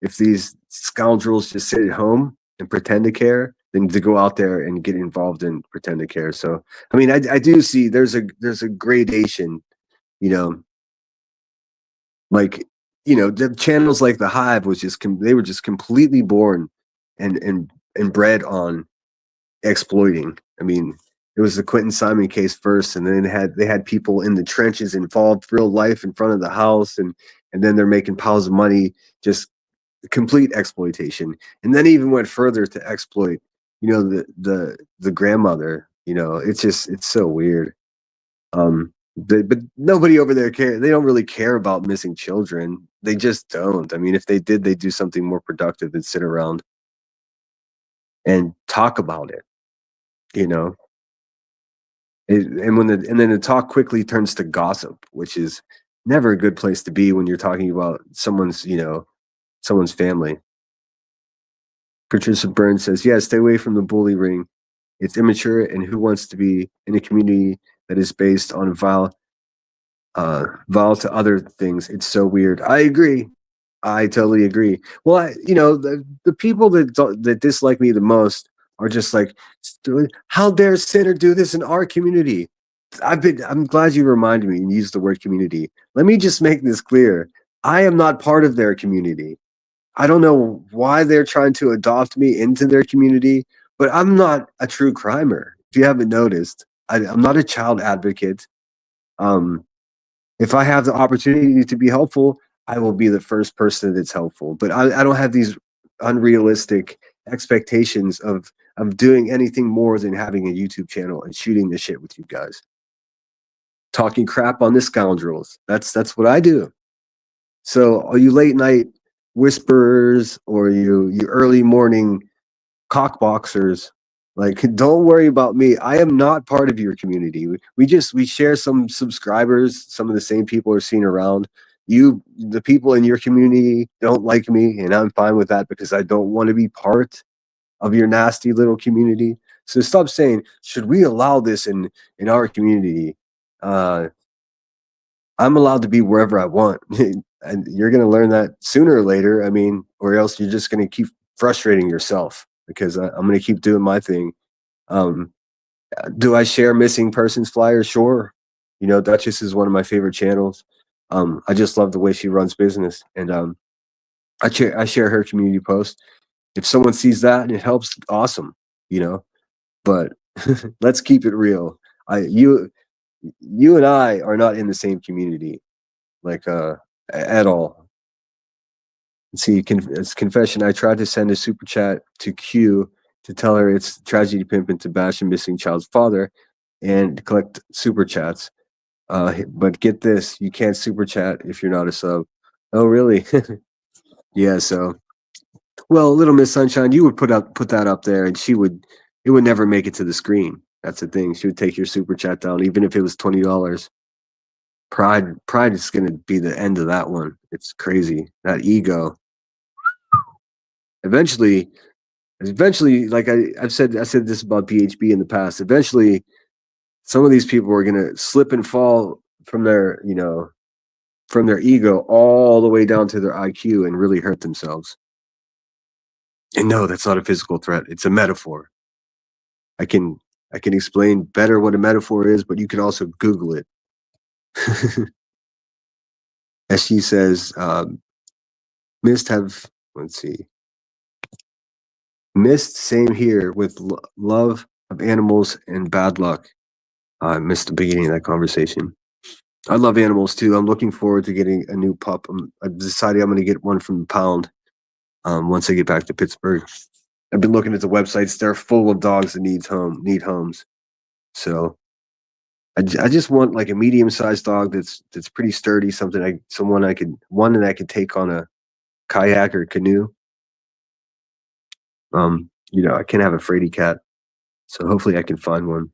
if these scoundrels just sit at home and pretend to care than to go out there and get involved and pretend to care. So, I mean, I do see there's a gradation, you know, like, the channels like the Hive was they were just completely born and bred on exploiting. I mean, it was the Quentin Simon case first, and then they had people in the trenches involved, real life in front of the house, and then they're making piles of money, just complete exploitation. And then even went further to exploit, the grandmother. It's so weird. But nobody over there care. They don't really care about missing children. They just don't. I mean, if they did, they'd do something more productive than sit around and talk about it. And then the talk quickly turns to gossip, which is never a good place to be when you're talking about someone's family. Patricia Burns says, "Yeah, stay away from the bully ring. It's immature, and who wants to be in a community that is based on vile to other things? It's so weird." I agree. I totally agree. Well, the people that dislike me the most are just like, how dare Sinner do this in our community? I'm glad you reminded me and used the word community. Let me just make this clear. I am not part of their community. I don't know why they're trying to adopt me into their community, but I'm not a true crimer. If you haven't noticed, I'm not a child advocate. If I have the opportunity to be helpful, I will be the first person that's helpful. But I don't have these unrealistic expectations of doing anything more than having a YouTube channel and shooting the shit with you guys, talking crap on the scoundrels. That's what I do. So all you late night whisperers or you early morning cockboxers, like, don't worry about me. I am not part of your community. We share some subscribers. Some of the same people are seen around. The people in your community don't like me, and I'm fine with that because I don't want to be part of your nasty little community. So stop saying, should we allow this in our community? I'm allowed to be wherever I want. And you're going to learn that sooner or later. I mean, or else you're just going to keep frustrating yourself because I'm going to keep doing my thing. Do I share missing persons flyers? Sure. Duchess is one of my favorite channels. I just love the way she runs business. And I share her community post. If someone sees that and it helps, awesome. But let's keep it real. You and I are not in the same community, like at all. Let's see, it's confession. I tried to send a super chat to Q to tell her it's tragedy pimping to bash a missing child's father and collect super chats. But get this, you can't super chat if you're not a sub. Oh, really? Yeah. So, well, Little Miss Sunshine, you would put that up there, and it would never make it to the screen. That's the thing. She would take your super chat down, even if it was $20. Pride is going to be the end of that one. It's crazy. That ego. Eventually, like I said this about PHB in the past. Eventually, some of these people are going to slip and fall from their, from their ego all the way down to their IQ and really hurt themselves. And no, that's not a physical threat. It's a metaphor. I can explain better what a metaphor is, but you can also Google it. As she says, missed have, let's see, missed same here with love of animals and bad luck. I missed the beginning of that conversation. I love animals too. I'm looking forward to getting a new pup. I've decided I'm going to get one from the pound once I get back to Pittsburgh. I've been looking at the websites. They're full of dogs that need homes. So I just want like a medium sized dog that's pretty sturdy, one that I could take on a kayak or canoe. I can't have a fraidy cat, so hopefully I can find one.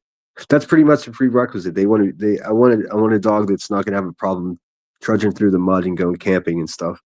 That's pretty much the prerequisite. I want a dog that's not gonna have a problem trudging through the mud and going camping and stuff.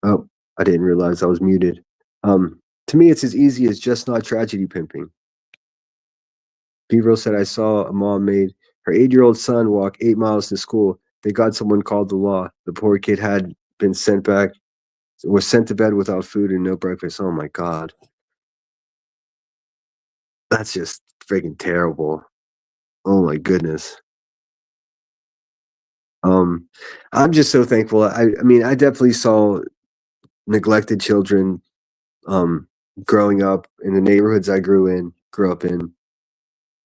Oh, I didn't realize I was muted. To me, it's as easy as just not tragedy pimping. B-Rose said, I saw a mom made her 8-year-old son walk 8 miles to school. They got someone called the law. The poor kid had been was sent to bed without food and no breakfast. Oh my God. That's just freaking terrible. Oh my goodness. Um, I'm just so thankful. I mean, I definitely saw neglected children growing up in the neighborhoods I grew up in.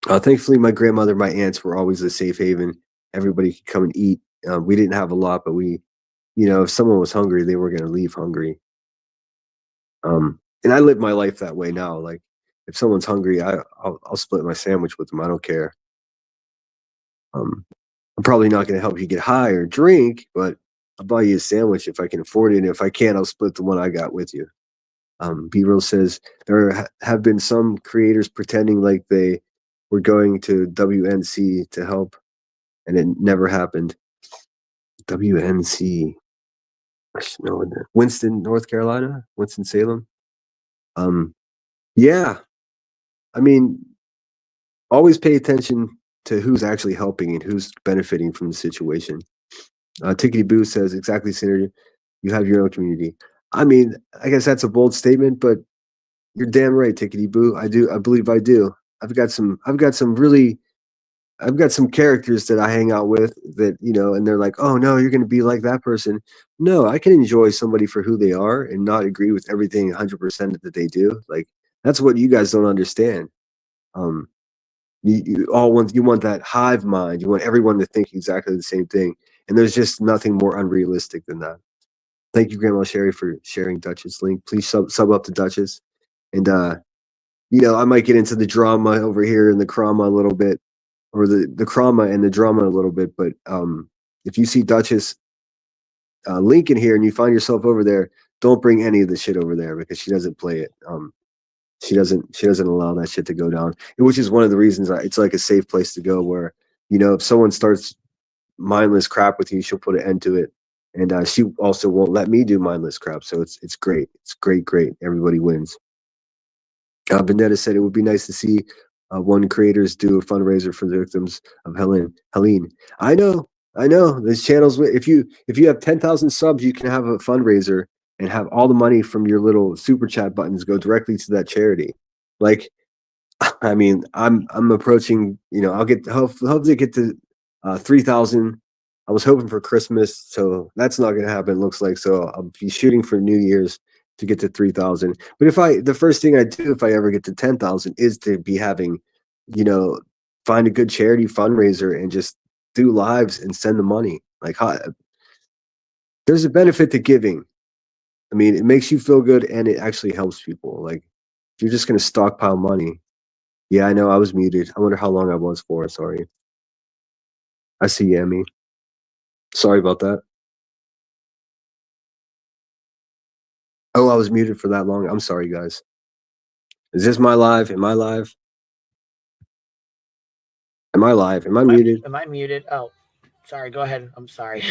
Thankfully, my grandmother, my aunts were always a safe haven. Everybody could come and eat. We didn't have a lot, but if someone was hungry, they were going to leave hungry. And I live my life that way now. Like, if someone's hungry, I'll split my sandwich with them. I don't care. I'm probably not going to help you get high or drink, but I'll buy you a sandwich if I can afford it. And if I can't, I'll split the one I got with you. B-Real says there have been some creators pretending like they were going to WNC to help, and it never happened. WNC, I should know what that. Winston, North Carolina, Winston-Salem. Yeah, I mean, always pay attention to who's actually helping and who's benefiting from the situation. Tickety Boo says exactly, Senator. You have your own community. I mean, I guess that's a bold statement, but you're damn right, Tickety Boo. I do. I believe I do. I've got some characters that I hang out with that, and they're like, oh no, you're going to be like that person. No, I can enjoy somebody for who they are and not agree with everything 100% that they do. Like, that's what you guys don't understand. Um, you want that hive mind. You want everyone to think exactly the same thing. And there's just nothing more unrealistic than that. Thank you, Grandma Sherry, for sharing Duchess link. Please sub up to Duchess. And I might get into the drama over here and the crama a little bit, or the crama and the drama a little bit. But if you see Duchess link in here and you find yourself over there, don't bring any of the shit over there because she doesn't play it. She doesn't allow that shit to go down, which is one of the reasons it's like a safe place to go. Where if someone starts mindless crap with you, she'll put an end to it, and she also won't let me do mindless crap. So it's great. It's great. Everybody wins. Benetta said it would be nice to see one creators do a fundraiser for the victims of Helene. I know. There's channels. If you have 10,000 subs, you can have a fundraiser and have all the money from your little super chat buttons go directly to that charity. Like, I mean, I'm approaching. I'll hopefully get to 3,000. I was hoping for Christmas, so that's not going to happen. Looks like so. I'll be shooting for New Year's to get to 3,000. But the first thing I do if I ever get to 10,000 is to be having, find a good charity fundraiser and just do lives and send the money. Like, there's a benefit to giving. I mean, it makes you feel good and it actually helps people. Like, if you're just going to stockpile money. Yeah, I know I was muted. I wonder how long I was for. Sorry. I see Yami. Sorry about that. Oh, I was muted for that long. I'm sorry, guys. Is this my live? Am I live? Am I live? Am I muted? Am I muted? Oh, sorry. Go ahead. I'm sorry.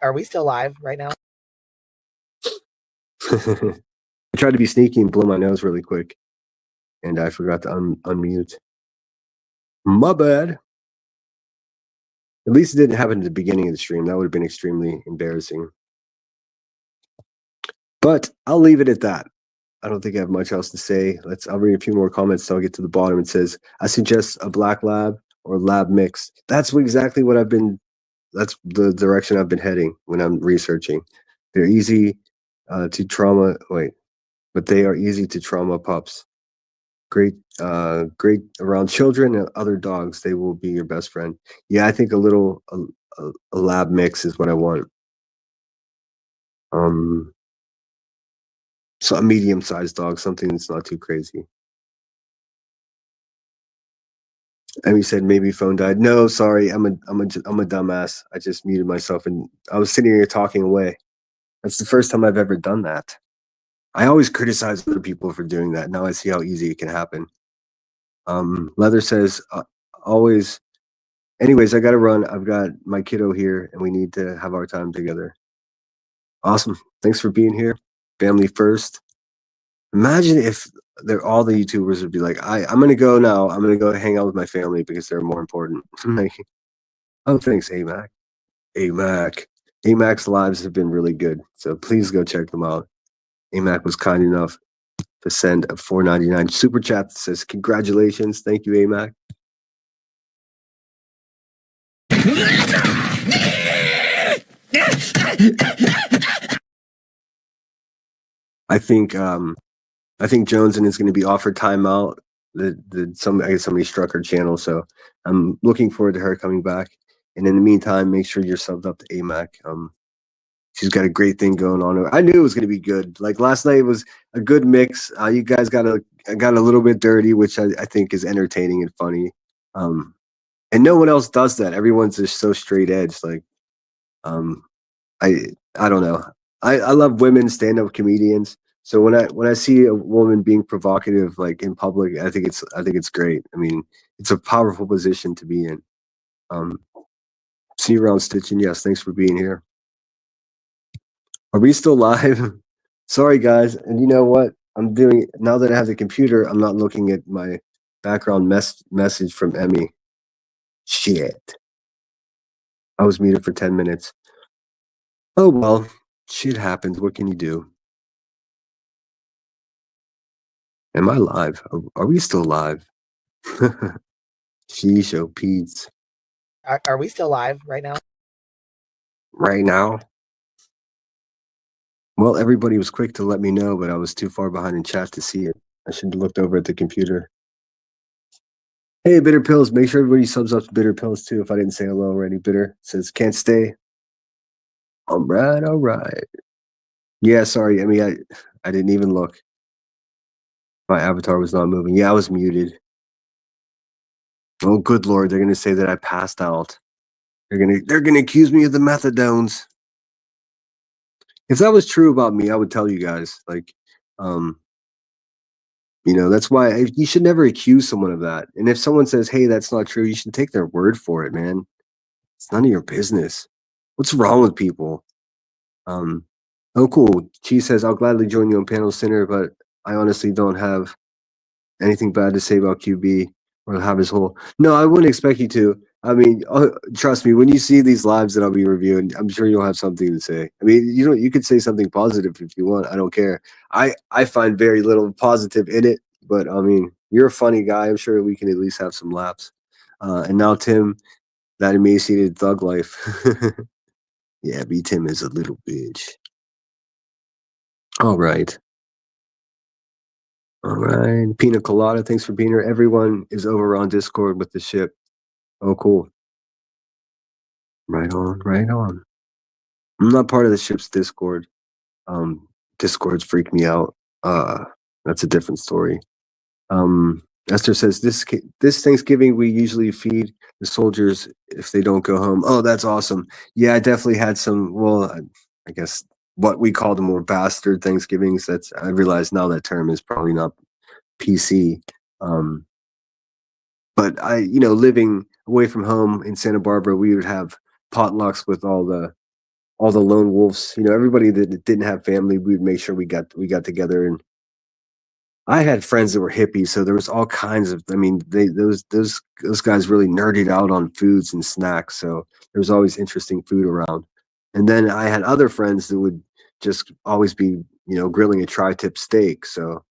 Are we still live right now? I tried to be sneaky and blow my nose really quick, and I forgot to unmute. My bad. At least it didn't happen at the beginning of the stream. That would have been extremely embarrassing. But I'll leave it at that. I don't think I have much else to say. I'll read a few more comments till I get to the bottom. It says, I suggest a black lab or lab mix. That's exactly what that's the direction I've been heading when I'm researching. They're easy to trauma. But they are easy to trauma pups. Great around children and other dogs. They will be your best friend. Yeah, I think a lab mix is what I want. So a medium-sized dog, something that's not too crazy. Emmy said maybe phone died. No, sorry, I'm a dumbass. I just muted myself and I was sitting here talking away. That's the first time I've ever done that. I always criticize other people for doing that. Now I see how easy it can happen. Leather says always. Anyways, I gotta run. I've got my kiddo here, and we need to have our time together. Awesome. Thanks for being here. Family first. Imagine if all the YouTubers would be like, I'm gonna go now. I'm gonna go hang out with my family because they're more important. Like, oh, thanks, AMAC. AMAC. AMAC's lives have been really good. So please go check them out. AMAC was kind enough to send a $4.99 super chat that says, congratulations. Thank you, AMAC. I think Joneson is going to be offered timeout. I guess somebody struck her channel, so I'm looking forward to her coming back. And in the meantime, make sure you're subbed up to AMAC. She's got a great thing going on. I knew it was going to be good. Like last night was a good mix. You guys got a little bit dirty, which I think is entertaining and funny. And no one else does that. Everyone's just so straight edge. Like, I don't know. I love women stand-up comedians. So when I see a woman being provocative like in public, I think it's great. I mean, it's a powerful position to be in. See you around, Stitching. Yes, thanks for being here. Are we still live? Sorry, guys. And you know what? I'm doing now that I have the computer. I'm not looking at my background message from Emmy. Shit. I was muted for 10 minutes. Oh well, shit happens. What can you do? Am I live? Are we still live? Sheesh, oh Pete's. Are we still live right now? Right now? Well, everybody was quick to let me know, but I was too far behind in chat to see it. I should have looked over at the computer. Hey, Bitter Pills, make sure everybody subs up to Bitter Pills too. If I didn't say hello already, Bitter says can't stay. All right. Yeah, sorry. I mean, I didn't even look. My avatar was not moving. Yeah, I was muted. Oh, good Lord, they're gonna say that I passed out. They're gonna accuse me of the methadones. If that was true about me, I would tell you guys. Like, that's why you should never accuse someone of that. And if someone says, "Hey, that's not true," you should take their word for it, man. It's none of your business. What's wrong with people? Oh, cool. Chi says, "I'll gladly join you on Panel Center, but I honestly don't have anything bad to say about QB or have his whole." No, I wouldn't expect you to. I mean, trust me, when you see these lives that I'll be reviewing, I'm sure you'll have something to say. I mean, you could say something positive if you want. I don't care. I find very little positive in it, but I mean, you're a funny guy. I'm sure we can at least have some laughs. And now Tim, that emaciated thug life. Yeah, B Tim is a little bitch. All right. Pina Colada, thanks for being here. Everyone is over on Discord with the ship. Oh, cool. Right on. I'm not part of the ship's Discord. Discords freak me out. That's a different story. Esther says this Thanksgiving we usually feed the soldiers if they don't go home. Oh, that's awesome. Yeah, I definitely had some. Well, I guess what we call the more bastard Thanksgivings. I realize now that term is probably not PC. But living away from home in Santa Barbara, we would have potlucks with all the lone wolves. Everybody that didn't have family, we'd make sure we got together. And I had friends that were hippies, so there was all kinds of. I mean, those guys really nerded out on foods and snacks. So there was always interesting food around. And then I had other friends that would just always be grilling a tri-tip steak. So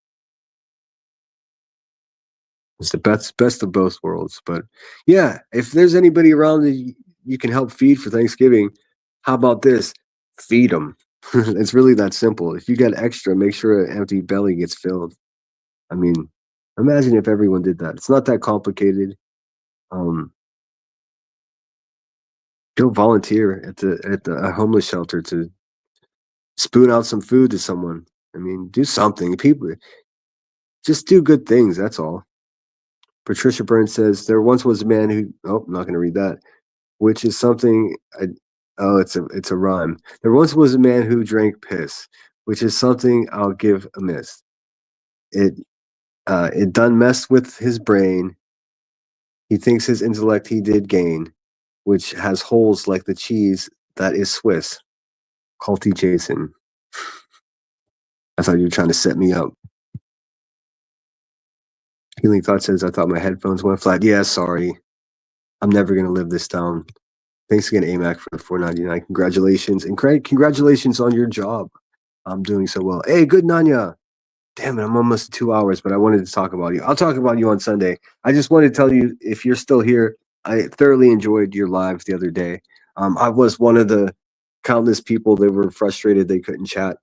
it's the best of both worlds. But yeah, if there's anybody around that you can help feed for Thanksgiving, how about this? Feed them. It's really that simple. If you got extra, make sure an empty belly gets filled. I mean, imagine if everyone did that. It's not that complicated. Go volunteer at a homeless shelter to spoon out some food to someone. I mean, do something. People just do good things. That's all. Patricia Burns says there once was a man who. Oh, I'm not going to read that. Which is something. It's a rhyme. There once was a man who drank piss, which is something I'll give a miss. It done messed with his brain. He thinks his intellect he did gain, which has holes like the cheese that is Swiss. Culty Jason. I thought you were trying to set me up. Healing Thought says, I thought my headphones went flat. Yeah, sorry. I'm never going to live this down. Thanks again, AMAC, for the $4.99. Congratulations. And congratulations on your job. I'm doing so well. Hey, good Nanya. Damn it, I'm almost 2 hours, but I wanted to talk about you. I'll talk about you on Sunday. I just wanted to tell you, if you're still here, I thoroughly enjoyed your live the other day. I was one of the countless people that were frustrated they couldn't chat.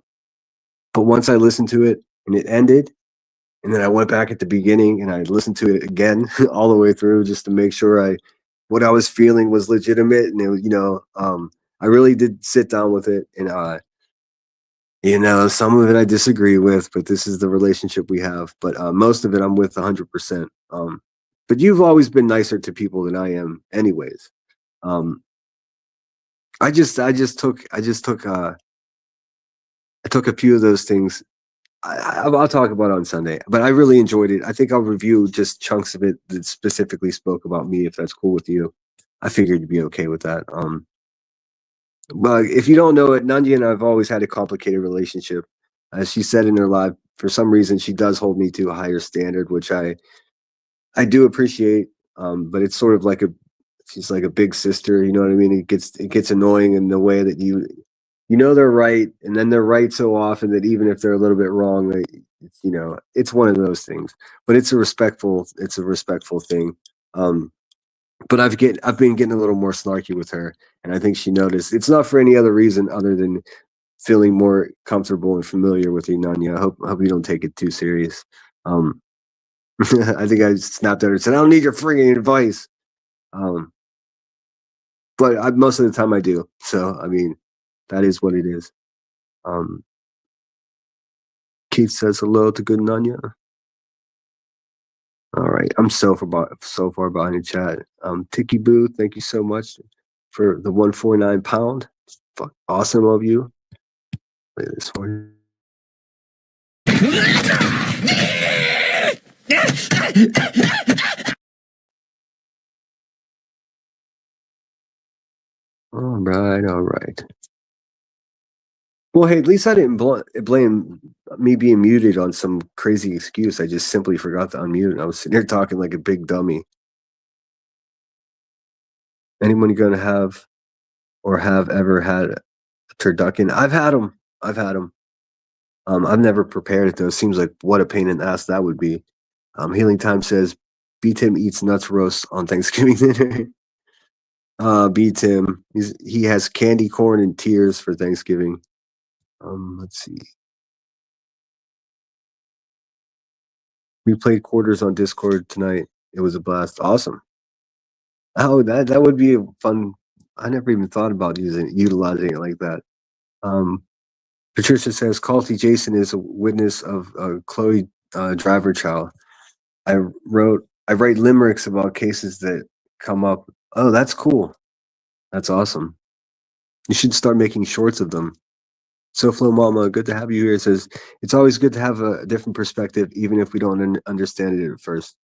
But once I listened to it and it ended, and then I went back at the beginning and I listened to it again all the way through just to make sure what I was feeling was legitimate. And it was, I really did sit down with it, and some of it I disagree with, but this is the relationship we have. But most of it I'm with 100%. But you've always been nicer to people than I am, anyways. I took a few of those things. I'll talk about it on Sunday, but I really enjoyed it. I think I'll review just chunks of it that specifically spoke about me, if that's cool with you. I figured you'd be okay with that. But if you don't know it, Nandi and I have always had a complicated relationship. As she said in her live, for some reason, she does hold me to a higher standard, which I do appreciate. But it's sort of like she's like a big sister. You know what I mean? It gets annoying in the way that they're right, and then they're right so often that even if they're a little bit wrong, it's one of those things. But it's a respectful thing. But I've been getting a little more snarky with her, and I think she noticed. It's not for any other reason other than feeling more comfortable and familiar with you, Nanya. I hope you don't take it too serious. I think I snapped at her and said, I don't need your freaking advice. But most of the time I do. So, I mean, that is what it is. Keith says hello to good Nanya. All right. I'm so far behind the chat. Tiki Boo, thank you so much for the 149 pound. Fuck, awesome of you. Play this for you. All right. Well, hey, at least I didn't blame me being muted on some crazy excuse. I just simply forgot to unmute, and I was sitting here talking like a big dummy. Anyone going to have or have ever had a turducken? I've had them. I've never prepared it, though. Seems like what a pain in the ass that would be. Healing Time says, B. Tim eats nuts roast on Thanksgiving dinner. B. Tim, he has candy corn and tears for Thanksgiving. Let's see. We played quarters on Discord tonight. It was a blast. Awesome. Oh, that would be a fun. I never even thought about utilizing it like that. Patricia says, Culty Jason is a witness of Chloe Driver trial. I write limericks about cases that come up. Oh, that's cool. That's awesome. You should start making shorts of them. SoFlo Mama, good to have you here. It says, it's always good to have a different perspective, even if we don't understand it at first.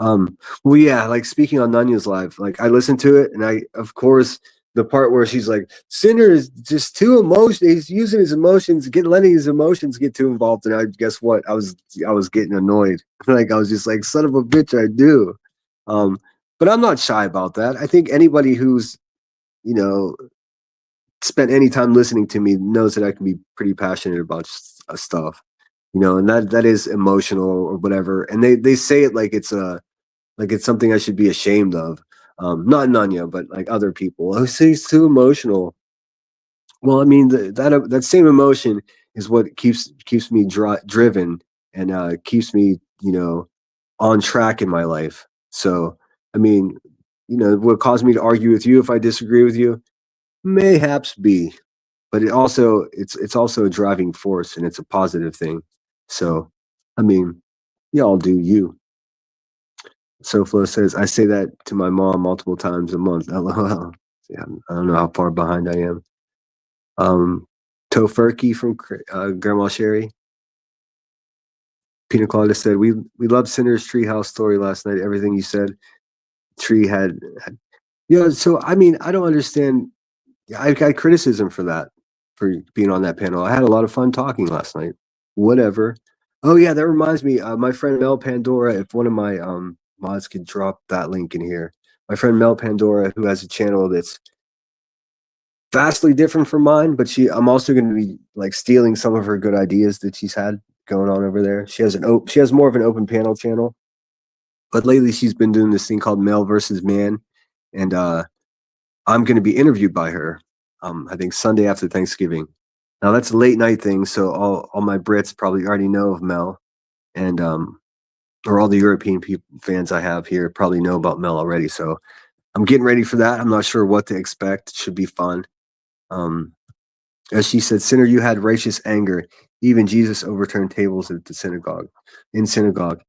Well, yeah, like speaking on Nanya's live, like I listened to it, and of course, the part where she's like, Sinner is just too emotional. He's using his emotions, letting his emotions get too involved. And I guess what? I was getting annoyed. Like I was just like, son of a bitch, I do. But I'm not shy about that. I think anybody who's, spent any time listening to me knows that I can be pretty passionate about stuff, and that is emotional or whatever. And they say it like it's something I should be ashamed of. Not Nanya, but like other people. Oh, he's too emotional. Well, I mean, that same emotion is what keeps me driven and keeps me, on track in my life. So, I mean, what caused me to argue with you if I disagree with you, mayhaps be, but it's also a driving force, and it's a positive thing. So, I mean, y'all do you. SoFlo says, I say that to my mom multiple times a month. LOL. Yeah, I don't know how far behind I am. Tofurkey from Grandma Sherry. Pina Colada said, we loved Sinner's Treehouse story last night. Everything you said, Tree had. So, I mean, I don't understand. I got criticism for that. for being on that panel. I had a lot of fun talking last night. Whatever. Oh yeah, that reminds me. My friend Mel Pandora. If one of my mods could drop that link in here. My friend Mel Pandora, who has a channel that's vastly different from mine, but I'm also going to be like stealing some of her good ideas that she's had going on over there. She has more of an open panel channel, but lately she's been doing this thing called Male versus Man, and I'm going to be interviewed by her. I think Sunday after Thanksgiving. Now that's a late night thing, so all my Brits probably already know of Mel, and or all the European fans I have here probably know about Mel already. So I'm getting ready for that. I'm not sure what to expect. It should be fun. As she said, "Sinner, you had righteous anger. Even Jesus overturned tables at the synagogue." In synagogue.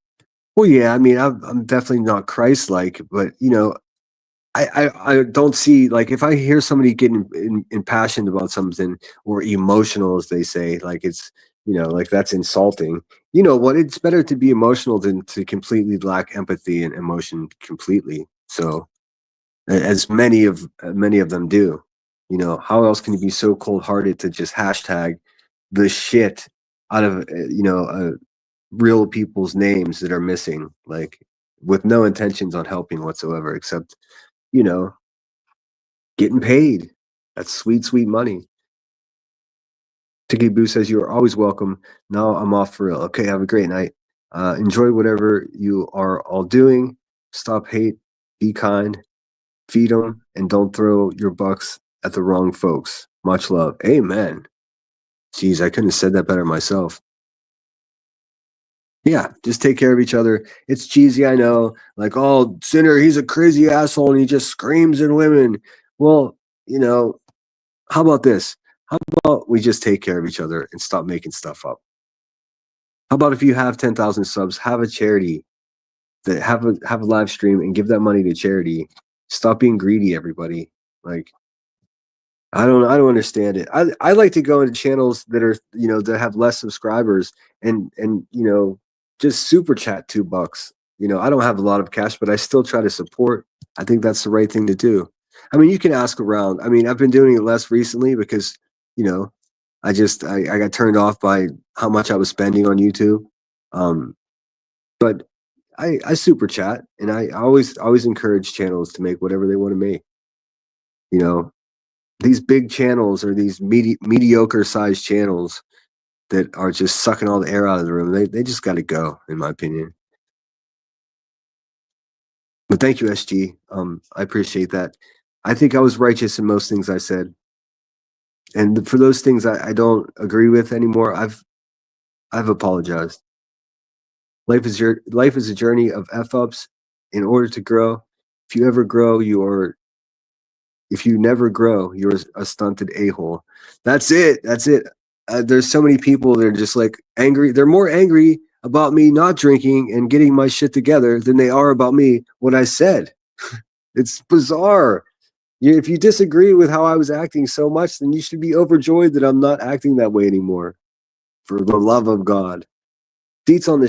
Well, yeah, I mean, I'm definitely not Christ-like, but I don't see, like, if I hear somebody getting impassioned about something or emotional, as they say, like it's like that's insulting. You know what? It's better to be emotional than to completely lack empathy and emotion completely. So as many of them do. How else can you be so cold-hearted to just hashtag the shit out of real people's names that are missing, like with no intentions on helping whatsoever, except you know getting paid. That's sweet, sweet money. Tiki Boo says you are always welcome. Now I'm off for real. Okay, have a great night. Enjoy whatever you are all doing. Stop hate. Be kind. Feed them, and don't throw your bucks at the wrong folks. Much love. Amen. Jeez, I couldn't have said that better myself. Yeah, just take care of each other. It's cheesy, I know. Like, oh, Sinner, he's a crazy asshole and he just screams at women. Well, how about this? How about we just take care of each other and stop making stuff up? How about if you have 10,000 subs, have a charity that have a live stream and give that money to charity. Stop being greedy, everybody. Like, I don't understand it. I like to go into channels that are that have less subscribers and just super chat $2. I don't have a lot of cash, but I still try to support. I think that's the right thing to do. I mean, you can ask around. I mean, I've been doing it less recently because I got turned off by how much I was spending on YouTube. But I super chat, and I always encourage channels to make whatever they want to make. These big channels or these mediocre sized channels that are just sucking all the air out of the room, they just got to go, in my opinion. But thank you, SG. I appreciate that. I think I was righteous in most things I said, and for those things I don't agree with anymore, I've apologized. Life is a journey of f ups. In order to grow, if you never grow, you're a stunted a-hole. That's it. There's so many people that are just like angry. They're more angry about me not drinking and getting my shit together than they are about me what I said. It's bizarre. If you disagree with how I was acting so much, then you should be overjoyed that I'm not acting that way anymore. For the love of God. Deets on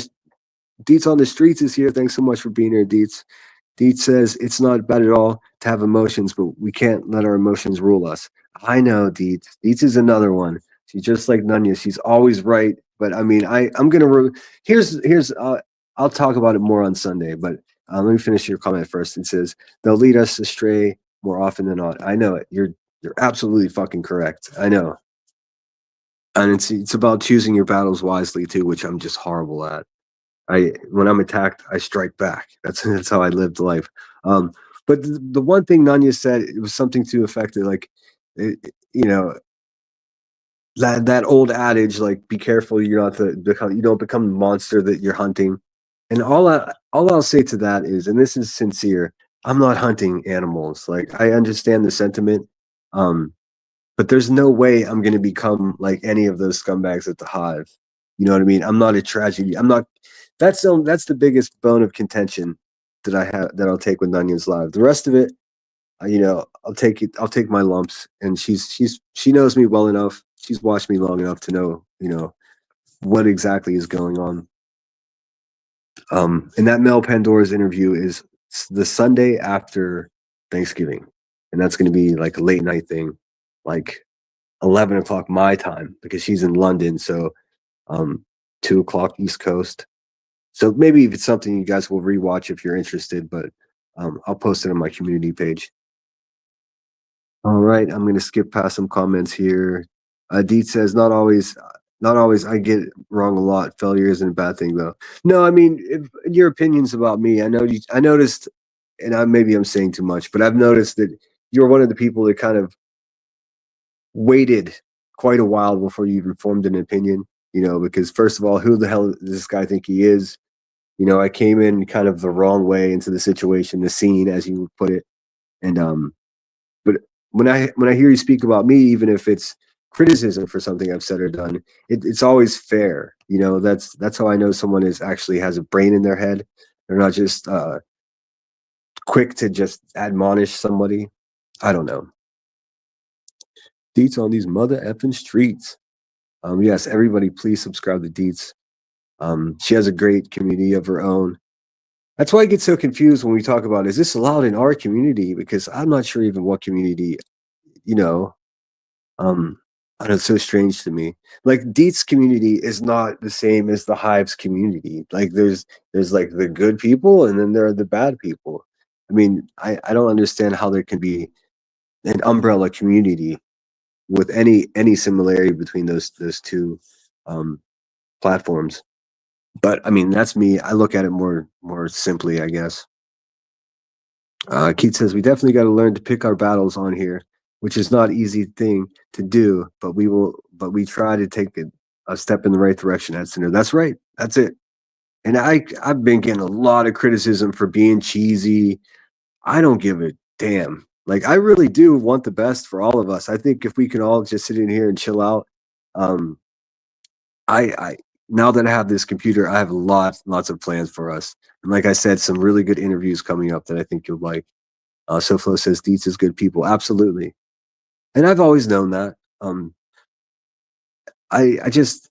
the streets is here. Thanks so much for being here, Deets. Deets says it's not bad at all to have emotions, but we can't let our emotions rule us. I know, Deets. Deets is another one. She's just like Nunya. She's always right. But I mean, I'm gonna here's I'll talk about it more on Sunday. But let me finish your comment first. It says they'll lead us astray more often than not. I know it. You're absolutely fucking correct. I know. And it's about choosing your battles wisely too, which I'm just horrible at. When I'm attacked, I strike back. That's how I lived life. But the one thing Nanya said, it was something to the effect that, like, that old adage, like, be careful you don't become the monster that you're hunting. And all I'll say to that is, and this is sincere, I'm not hunting animals. Like, I understand the sentiment, but there's no way I'm going to become like any of those scumbags at the Hive. You know what I mean? I'm not a tragedy. I'm not. That's the biggest bone of contention that I have that I'll take with Nunion's live. The rest of it, I'll take it. I'll take my lumps. And she knows me well enough. She's watched me long enough to know, what exactly is going on. And that Mel Pandora's interview is the Sunday after Thanksgiving, and that's going to be like a late night thing, like 11 o'clock my time because she's in London. So 2 o'clock East Coast. So maybe if it's something you guys will rewatch if you're interested, but I'll post it on my community page. All right, I'm going to skip past some comments here. Deet says, not always. I get it wrong a lot. Failure isn't a bad thing, though. No, I mean, your opinions about me. I noticed, and maybe I'm saying too much, but I've noticed that you're one of the people that kind of waited quite a while before you even formed an opinion. Because first of all, who the hell does this guy think he is? I came in kind of the wrong way into the situation, the scene, as you would put it, and but when I hear you speak about me, even if it's criticism for something I've said or done, it's always fair. That's how I know someone actually has a brain in their head. They're not just quick to just admonish somebody. I don't know. Deets on these mother effing streets. Yes, everybody, please subscribe to Deets. She has a great community of her own. That's why I get so confused when we talk about, is this allowed in our community? Because I'm not sure even what community, you know, um, and it's so strange to me. Like Deet's community is not the same as the Hive's community. Like there's like the good people and then there are the bad people. I mean, I don't understand how there can be an umbrella community with any similarity between those two um, platforms. But I mean, that's me. I look at it more simply, I guess. Keith says we definitely got to learn to pick our battles on here, which is not easy thing to do, but we try to take a step in the right direction at Center. That's right. That's it. And I've been getting a lot of criticism for being cheesy. I don't give a damn. Like I really do want the best for all of us. I think if we can all just sit in here and chill out, um, I now that I have this computer, I have lots of plans for us. And like I said, some really good interviews coming up that I think you'll like. SoFlo says Dietz is good people. Absolutely. And I've always known that. I just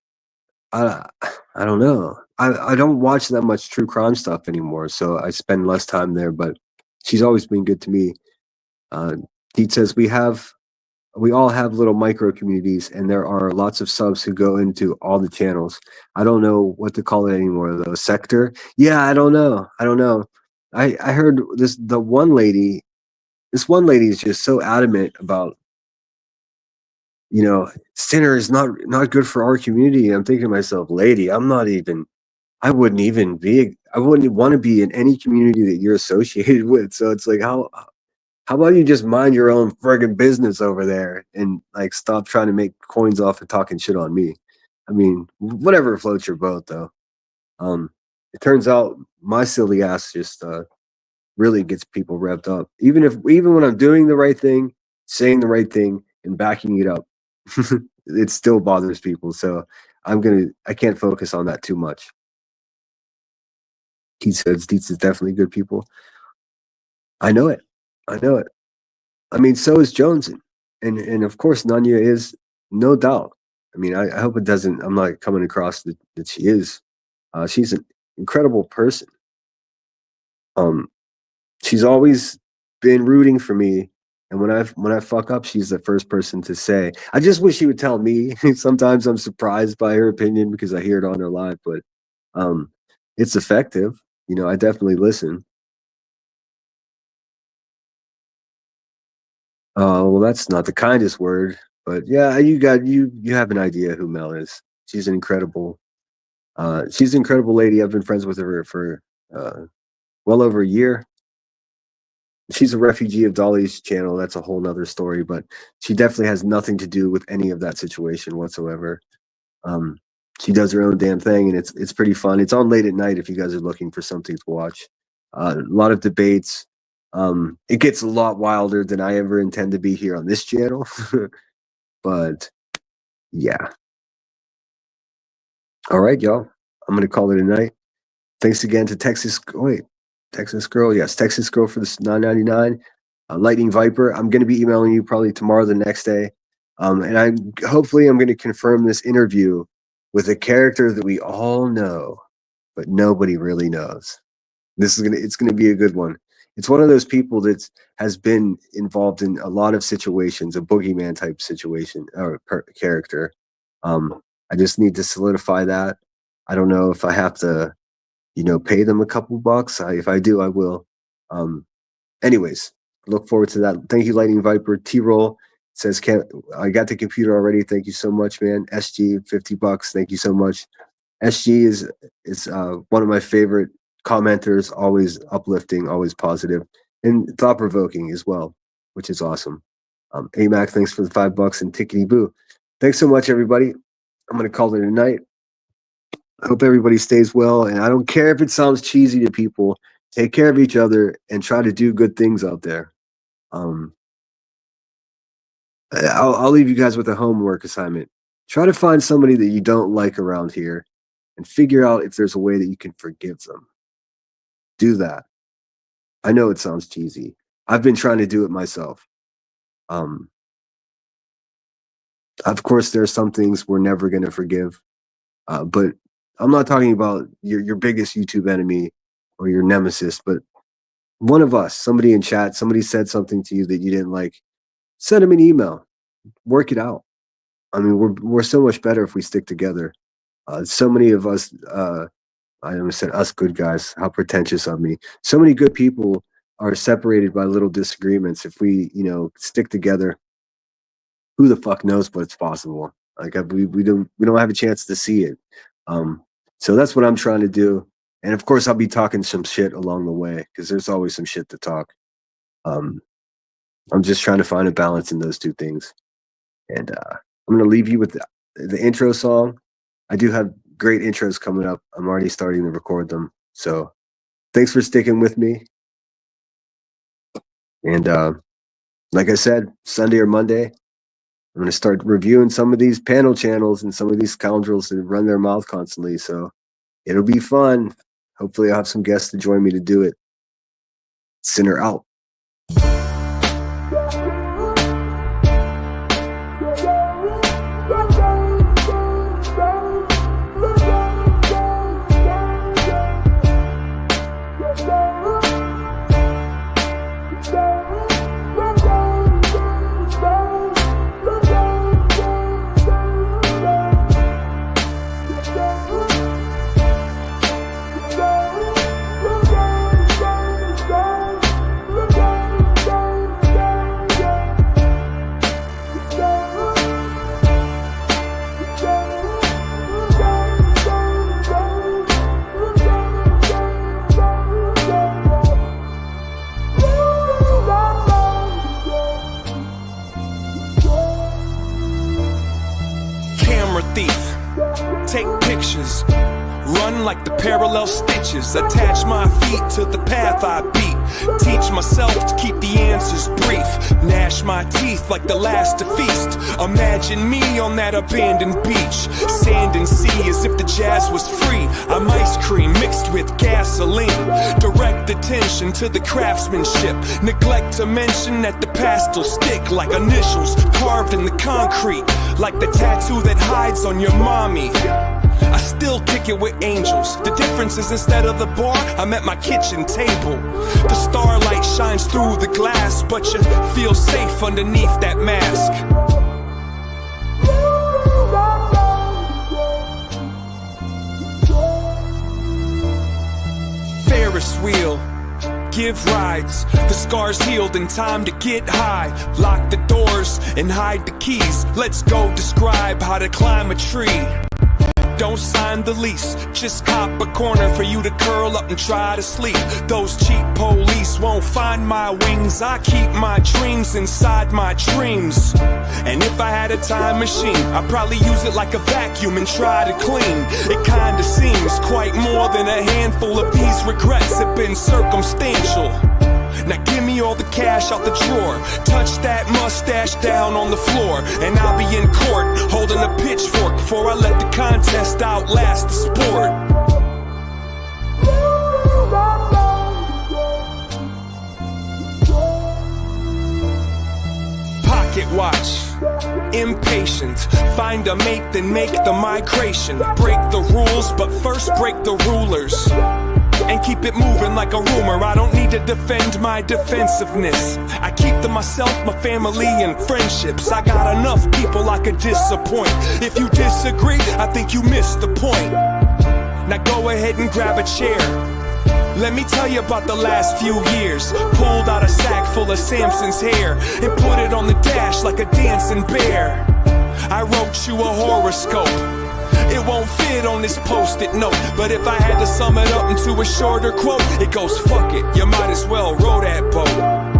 I I don't know. I don't watch that much true crime stuff anymore, so I spend less time there. But she's always been good to me. Dietz says we all have little micro communities, and there are lots of subs who go into all the channels. I don't know what to call it anymore, though. Sector? Yeah, I don't know. I heard this one lady is just so adamant about, Sinner is not good for our community. I'm thinking to myself, lady, I wouldn't want to be in any community that you're associated with. So it's like, how about you just mind your own friggin' business over there and like stop trying to make coins off of talking shit on me? I mean, whatever floats your boat, though. It turns out my silly ass just really gets people revved up. Even when I'm doing the right thing, saying the right thing, and backing it up, it still bothers people. So I can't focus on that too much. Keith says Dietz is definitely good people. I know it. I mean, so is Jones, and of course Nanya is, no doubt. I mean, I hope it doesn't. I'm not coming across that she is. She's an incredible person. She's always been rooting for me, and when I fuck up, she's the first person to say. I just wish she would tell me. Sometimes I'm surprised by her opinion because I hear it on her live, but it's effective. I definitely listen. Well, that's not the kindest word, but yeah, you have an idea who Mel is. She's an incredible lady. I've been friends with her for well over a year. She's a refugee of Dolly's channel. That's a whole nother story, but she definitely has nothing to do with any of that situation whatsoever. Um, she does her own damn thing, and it's pretty fun. It's on late at night if you guys are looking for something to watch. A lot of debates. It gets a lot wilder than I ever intend to be here on this channel. But yeah. All right, y'all. I'm gonna call it a night. Thanks again to Texas Girl. Yes, Texas Girl for the $9.99. Lightning Viper. I'm gonna be emailing you probably tomorrow, the next day. And hopefully I'm gonna confirm this interview with a character that we all know, but nobody really knows. It's gonna be a good one. it's one of those people that has been involved in a lot of situations, a boogeyman type situation or character. I just need to solidify that. I don't know if I have to, pay them a couple bucks. If I do, I will. Anyways, look forward to that. Thank you, Lightning Viper. T-Roll says, I got the computer already. Thank you so much, man. SG, $50. Thank you so much. SG is one of my favorite commenters, always uplifting, always positive, and thought-provoking as well, which is awesome. AMAC, thanks for the $5 and Tickety Boo. Thanks so much, everybody. I'm going to call it a night. I hope everybody stays well, and I don't care if it sounds cheesy to people. Take care of each other and try to do good things out there. I'll leave you guys with a homework assignment. Try to find somebody that you don't like around here and figure out if there's a way that you can forgive them. Do that. I know it sounds cheesy. I've been trying to do it myself. Of course, there are some things we're never going to forgive, but I'm not talking about your biggest YouTube enemy or your nemesis, but one of us, somebody in chat, somebody said something to you that you didn't like. Send them an email. Work it out. I mean, we're so much better if we stick together. So many of us, I almost said us good guys. How pretentious of me. So many good people are separated by little disagreements. If we, stick together, who the fuck knows what's possible? Like we don't have a chance to see it. So that's what I'm trying to do. And of course, I'll be talking some shit along the way because there's always some shit to talk. I'm just trying to find a balance in those two things. And I'm going to leave you with the intro song. I do have great intros coming up. I'm already starting to record them. So thanks for sticking with me. And like I said, Sunday or Monday, I'm going to start reviewing some of these panel channels and some of these scoundrels that run their mouth constantly. So it'll be fun. Hopefully I'll have some guests to join me to do it. Sinner out. Take pictures, run like the parallel stitches, attach my feet to the path I beat, teach myself to keep the answers brief, gnash my teeth like the last to feast, imagine me on that abandoned beach, sand and sea as if the jazz was free, I'm ice cream mixed with gasoline, direct attention to the craftsmanship, neglect to mention that the past will stick like initials carved in the concrete, like the tattoo that hides on your mommy. I still kick it with angels. The difference is instead of the bar, I'm at my kitchen table. The starlight shines through the glass, but you feel safe underneath that mask. Ferris wheel, give rides. The scars healed in time to get high. Lock the doors and hide the keys. Let's go describe how to climb a tree. Don't sign the lease, just cop a corner for you to curl up and try to sleep. Those cheap police won't find my wings. I keep my dreams inside my dreams. And if I had a time machine, I'd probably use it like a vacuum and try to clean. It kinda seems quite more than a handful of these regrets have been circumstantial. Now give me all the cash out the drawer, touch that mustache down on the floor, and I'll be in court holding a pitchfork before I let the contest outlast the sport. Pocket watch, impatient, find a mate then make the migration. Break the rules but first break the rulers, and keep it moving like a rumor. I don't need to defend my defensiveness. I keep to myself, my family, and friendships. I got enough people I could disappoint. If you disagree, I think you missed the point. Now go ahead and grab a chair. Let me tell you about the last few years. Pulled out a sack full of Samson's hair and put it on the dash like a dancing bear. I wrote you a horoscope. It won't fit on this post-it note, but if I had to sum it up into a shorter quote, it goes, fuck it, you might as well row that boat.